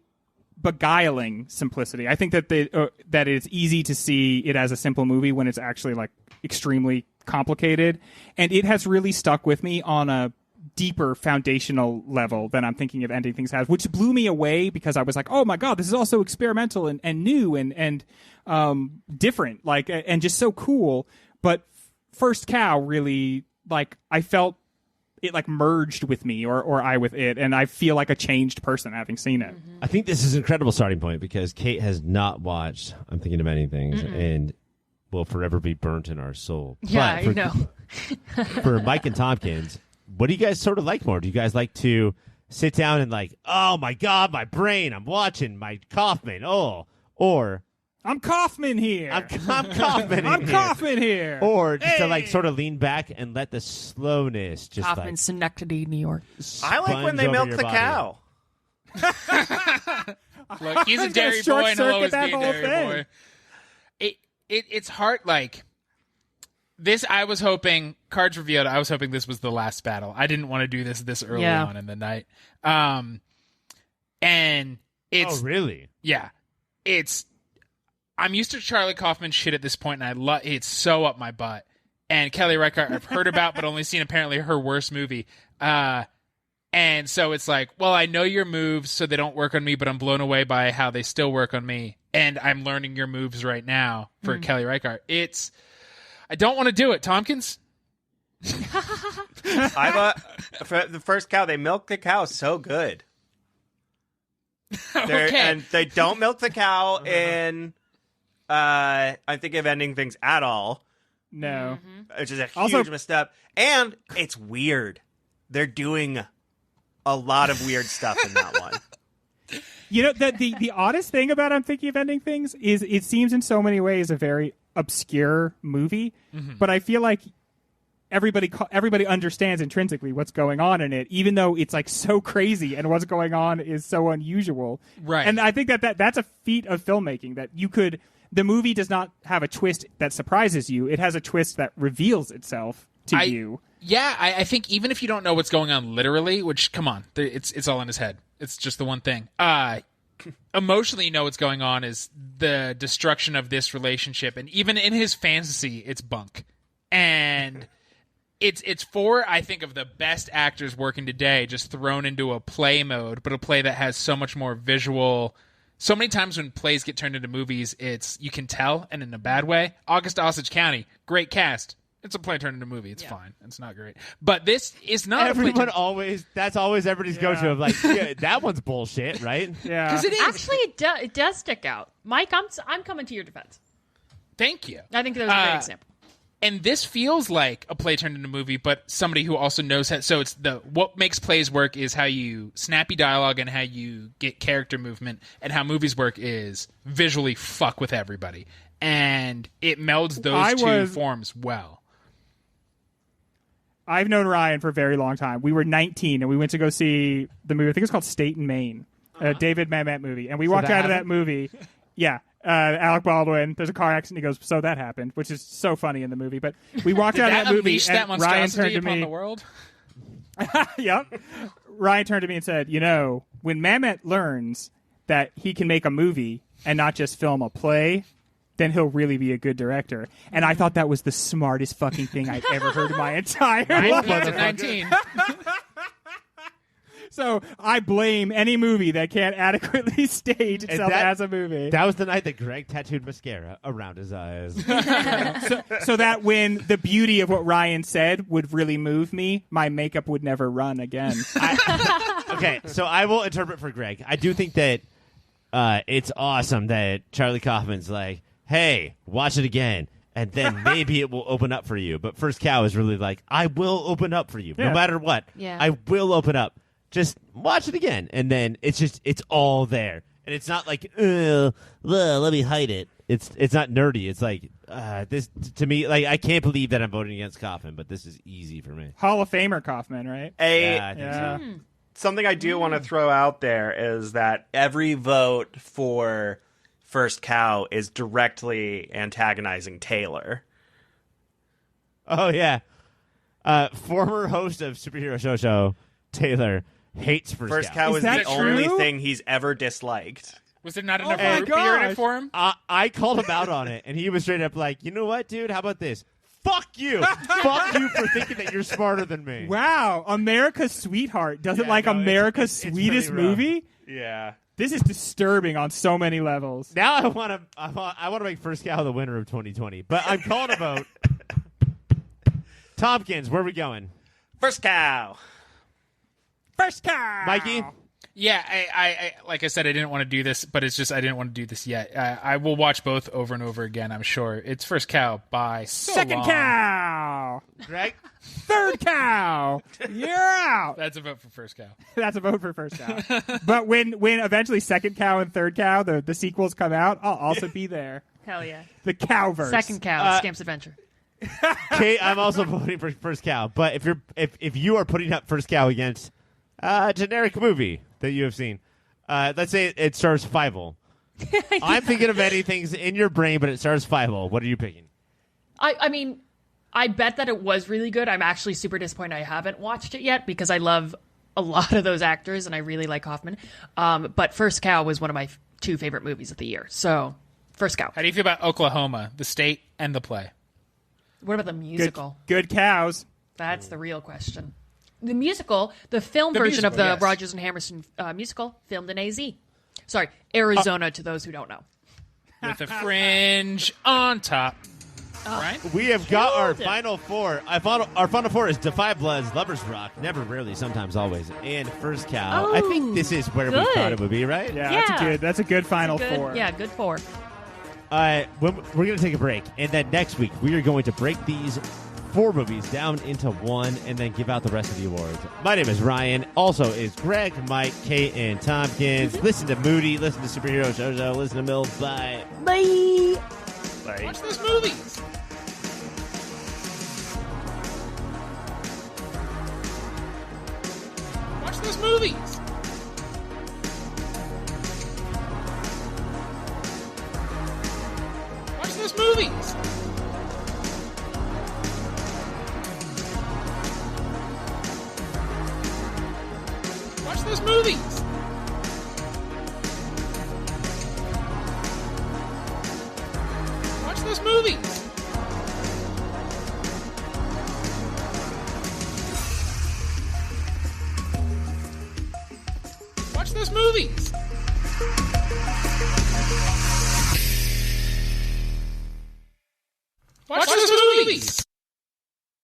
beguiling simplicity. I think that that it's easy to see it as a simple movie when it's actually extremely complicated, and it has really stuck with me on a deeper foundational level than I'm Thinking of Ending Things has, which blew me away because I was like, oh my god, this is also experimental and new and different, and just so cool. But First Cow really, I felt it merged with me or I with it, and I feel like a changed person having seen it. Mm-hmm. I think this is an incredible starting point because Kate has not watched I'm Thinking of Ending Things and will forever be burnt in our soul. Yeah, But I know. for Mike and Tompkins, what do you guys sort of like more? Do you guys like to sit down and oh my god, my brain, I'm watching my Kaufman, or I'm Kaufman here. I'm Kaufman I'm here. Kaufman here. Or just to sort of lean back and let the slowness just Hoffman, Schenectady, New York. I like when sponge they over milk your the body. cow. Look, he's a I was gonna dairy boy short and he'll always circuit be a that whole dairy thing. boy. It's hard, this, I was hoping, cards revealed, I was hoping this was the last battle. I didn't want to do this early on in the night. And it's... Oh, really? Yeah. I'm used to Charlie Kaufman shit at this point, and it's so up my butt. And Kelly Reichardt, I've heard about, but only seen apparently her worst movie. And so it's well, I know your moves, so they don't work on me, but I'm blown away by how they still work on me. And I'm learning your moves right now for Kelly Reichardt. I don't want to do it, Tompkins. For the First Cow, they milk the cow so good. Okay. And they don't milk the cow in I Think of Ending Things at all, No. which is a huge Also- misstep. And it's weird. They're doing a lot of weird stuff in that one. You know, the oddest thing about I'm Thinking of Ending Things is it seems in so many ways a very obscure movie, but I feel like everybody understands intrinsically what's going on in it, even though it's so crazy and what's going on is so unusual. Right. And I think that's a feat of filmmaking, that the movie does not have a twist that surprises you. It has a twist that reveals itself to you. Yeah, I think even if you don't know what's going on literally, which, come on, it's all in his head. It's just the one thing. Emotionally, you know what's going on is the destruction of this relationship. And even in his fantasy, it's bunk. And it's for, I think, of the best actors working today, just thrown into a play mode, but a play that has so much more visual. So many times when plays get turned into movies, you can tell, and in a bad way. August Osage County, great cast. It's a play turned into a movie. It's fine. It's not great. But this is not Everyone a play that's always everybody's go-to of that one's bullshit, right? Yeah. because it is. Actually, it does stick out. Mike, I'm coming to your defense. Thank you. I think that was a great example. And this feels like a play turned into a movie, but somebody who also knows how. So it's what makes plays work is how you snappy dialogue and how you get character movement, and how movies work is visually fuck with everybody, and it melds those two forms well. I've known Ryan for a very long time. We were 19 and we went to go see the movie. I think it's called State and Maine, a David Mamet movie, and we walked out of that movie. Yeah. Alec Baldwin, there's a car accident. He goes, so that happened, which is so funny in the movie. But we walked out of that movie, and Ryan turned to me. The world? Yep. Ryan turned to me and said, when Mamet learns that he can make a movie and not just film a play, then he'll really be a good director. And I thought that was the smartest fucking thing I'd ever heard in my entire life. 19. So I blame any movie that can't adequately stage itself as a movie. That was the night that Greg tattooed mascara around his eyes. so that when the beauty of what Ryan said would really move me, my makeup would never run again. Okay, so I will interpret for Greg. I do think that it's awesome that Charlie Kaufman's like, hey, watch it again, and then maybe it will open up for you. But First Cow is really like, I will open up for you. No matter what. Yeah. I will open up. Just watch it again. And then it's all there. And it's not like, let me hide it. It's not nerdy. It's like, this, to me, like, I can't believe that I'm voting against Kaufman, but this is easy for me. Hall of Famer Kaufman, right? I think so. Something I do want to throw out there is that every vote for First Cow is directly antagonizing Taylor. Oh, yeah. Former host of Superhero Show, Taylor, hates First Cow. Is the only thing he's ever disliked. Was there not enough root beer in it for him? I called him out on it, and he was straight up like, you know what, dude? How about this? Fuck you. Fuck you for thinking that you're smarter than me. Wow. America's Sweetheart doesn't America's sweetest movie? Yeah. This is disturbing on so many levels. Now I want to make First Cow the winner of 2020, but I'm calling a vote. Tompkins, where are we going? First Cow. First Cow. Mikey? Yeah, I like I said, I didn't want to do this, but it's just I didn't want to do this yet. I will watch both over and over again, I'm sure. It's First Cow by so Second long. Cow. Greg? Third Cow. You're out. That's a vote for First Cow. That's a vote for First Cow. But when eventually Second Cow and Third Cow, the sequels come out, I'll also be there. Hell yeah. The Cowverse. Second Cow, Scamp's Adventure. Kate, I'm also voting for First Cow, but if you are putting up First Cow against a generic movie that you have seen, let's say it stars Fievel. I'm thinking of many things in your brain, but it stars Fievel. What are you picking? I mean, I bet that it was really good. I'm actually super disappointed I haven't watched it yet because I love a lot of those actors and I really like Hoffman. But First Cow was one of my two favorite movies of the year. So, First Cow. How do you feel about Oklahoma, the state and the play? What about the musical? Good cows. That's the real question. The musical, the film version of the Rodgers and Hammerstein musical, filmed in AZ. Sorry, Arizona to those who don't know. With a fringe on top. Right? We have got our final four. Our final four is Defy Bloods, Lovers Rock, Never, Rarely, Sometimes, Always, and First Cow. I think this is where we thought it would be, right? Yeah. That's a good final four. Yeah, good four. We're going to take a break, and then next week we are going to break these four movies down into one and then give out the rest of the awards. My name is Ryan. Also is Greg, Mike, Kate, and Tompkins. Listen to Moody. Listen to Superhero Show. Listen to Mill. Bye. Bye. Bye. Watch those movies. Watch those movies. Watch those movies. Watch those movies. Watch those movies. Watch those movies. Watch those movies.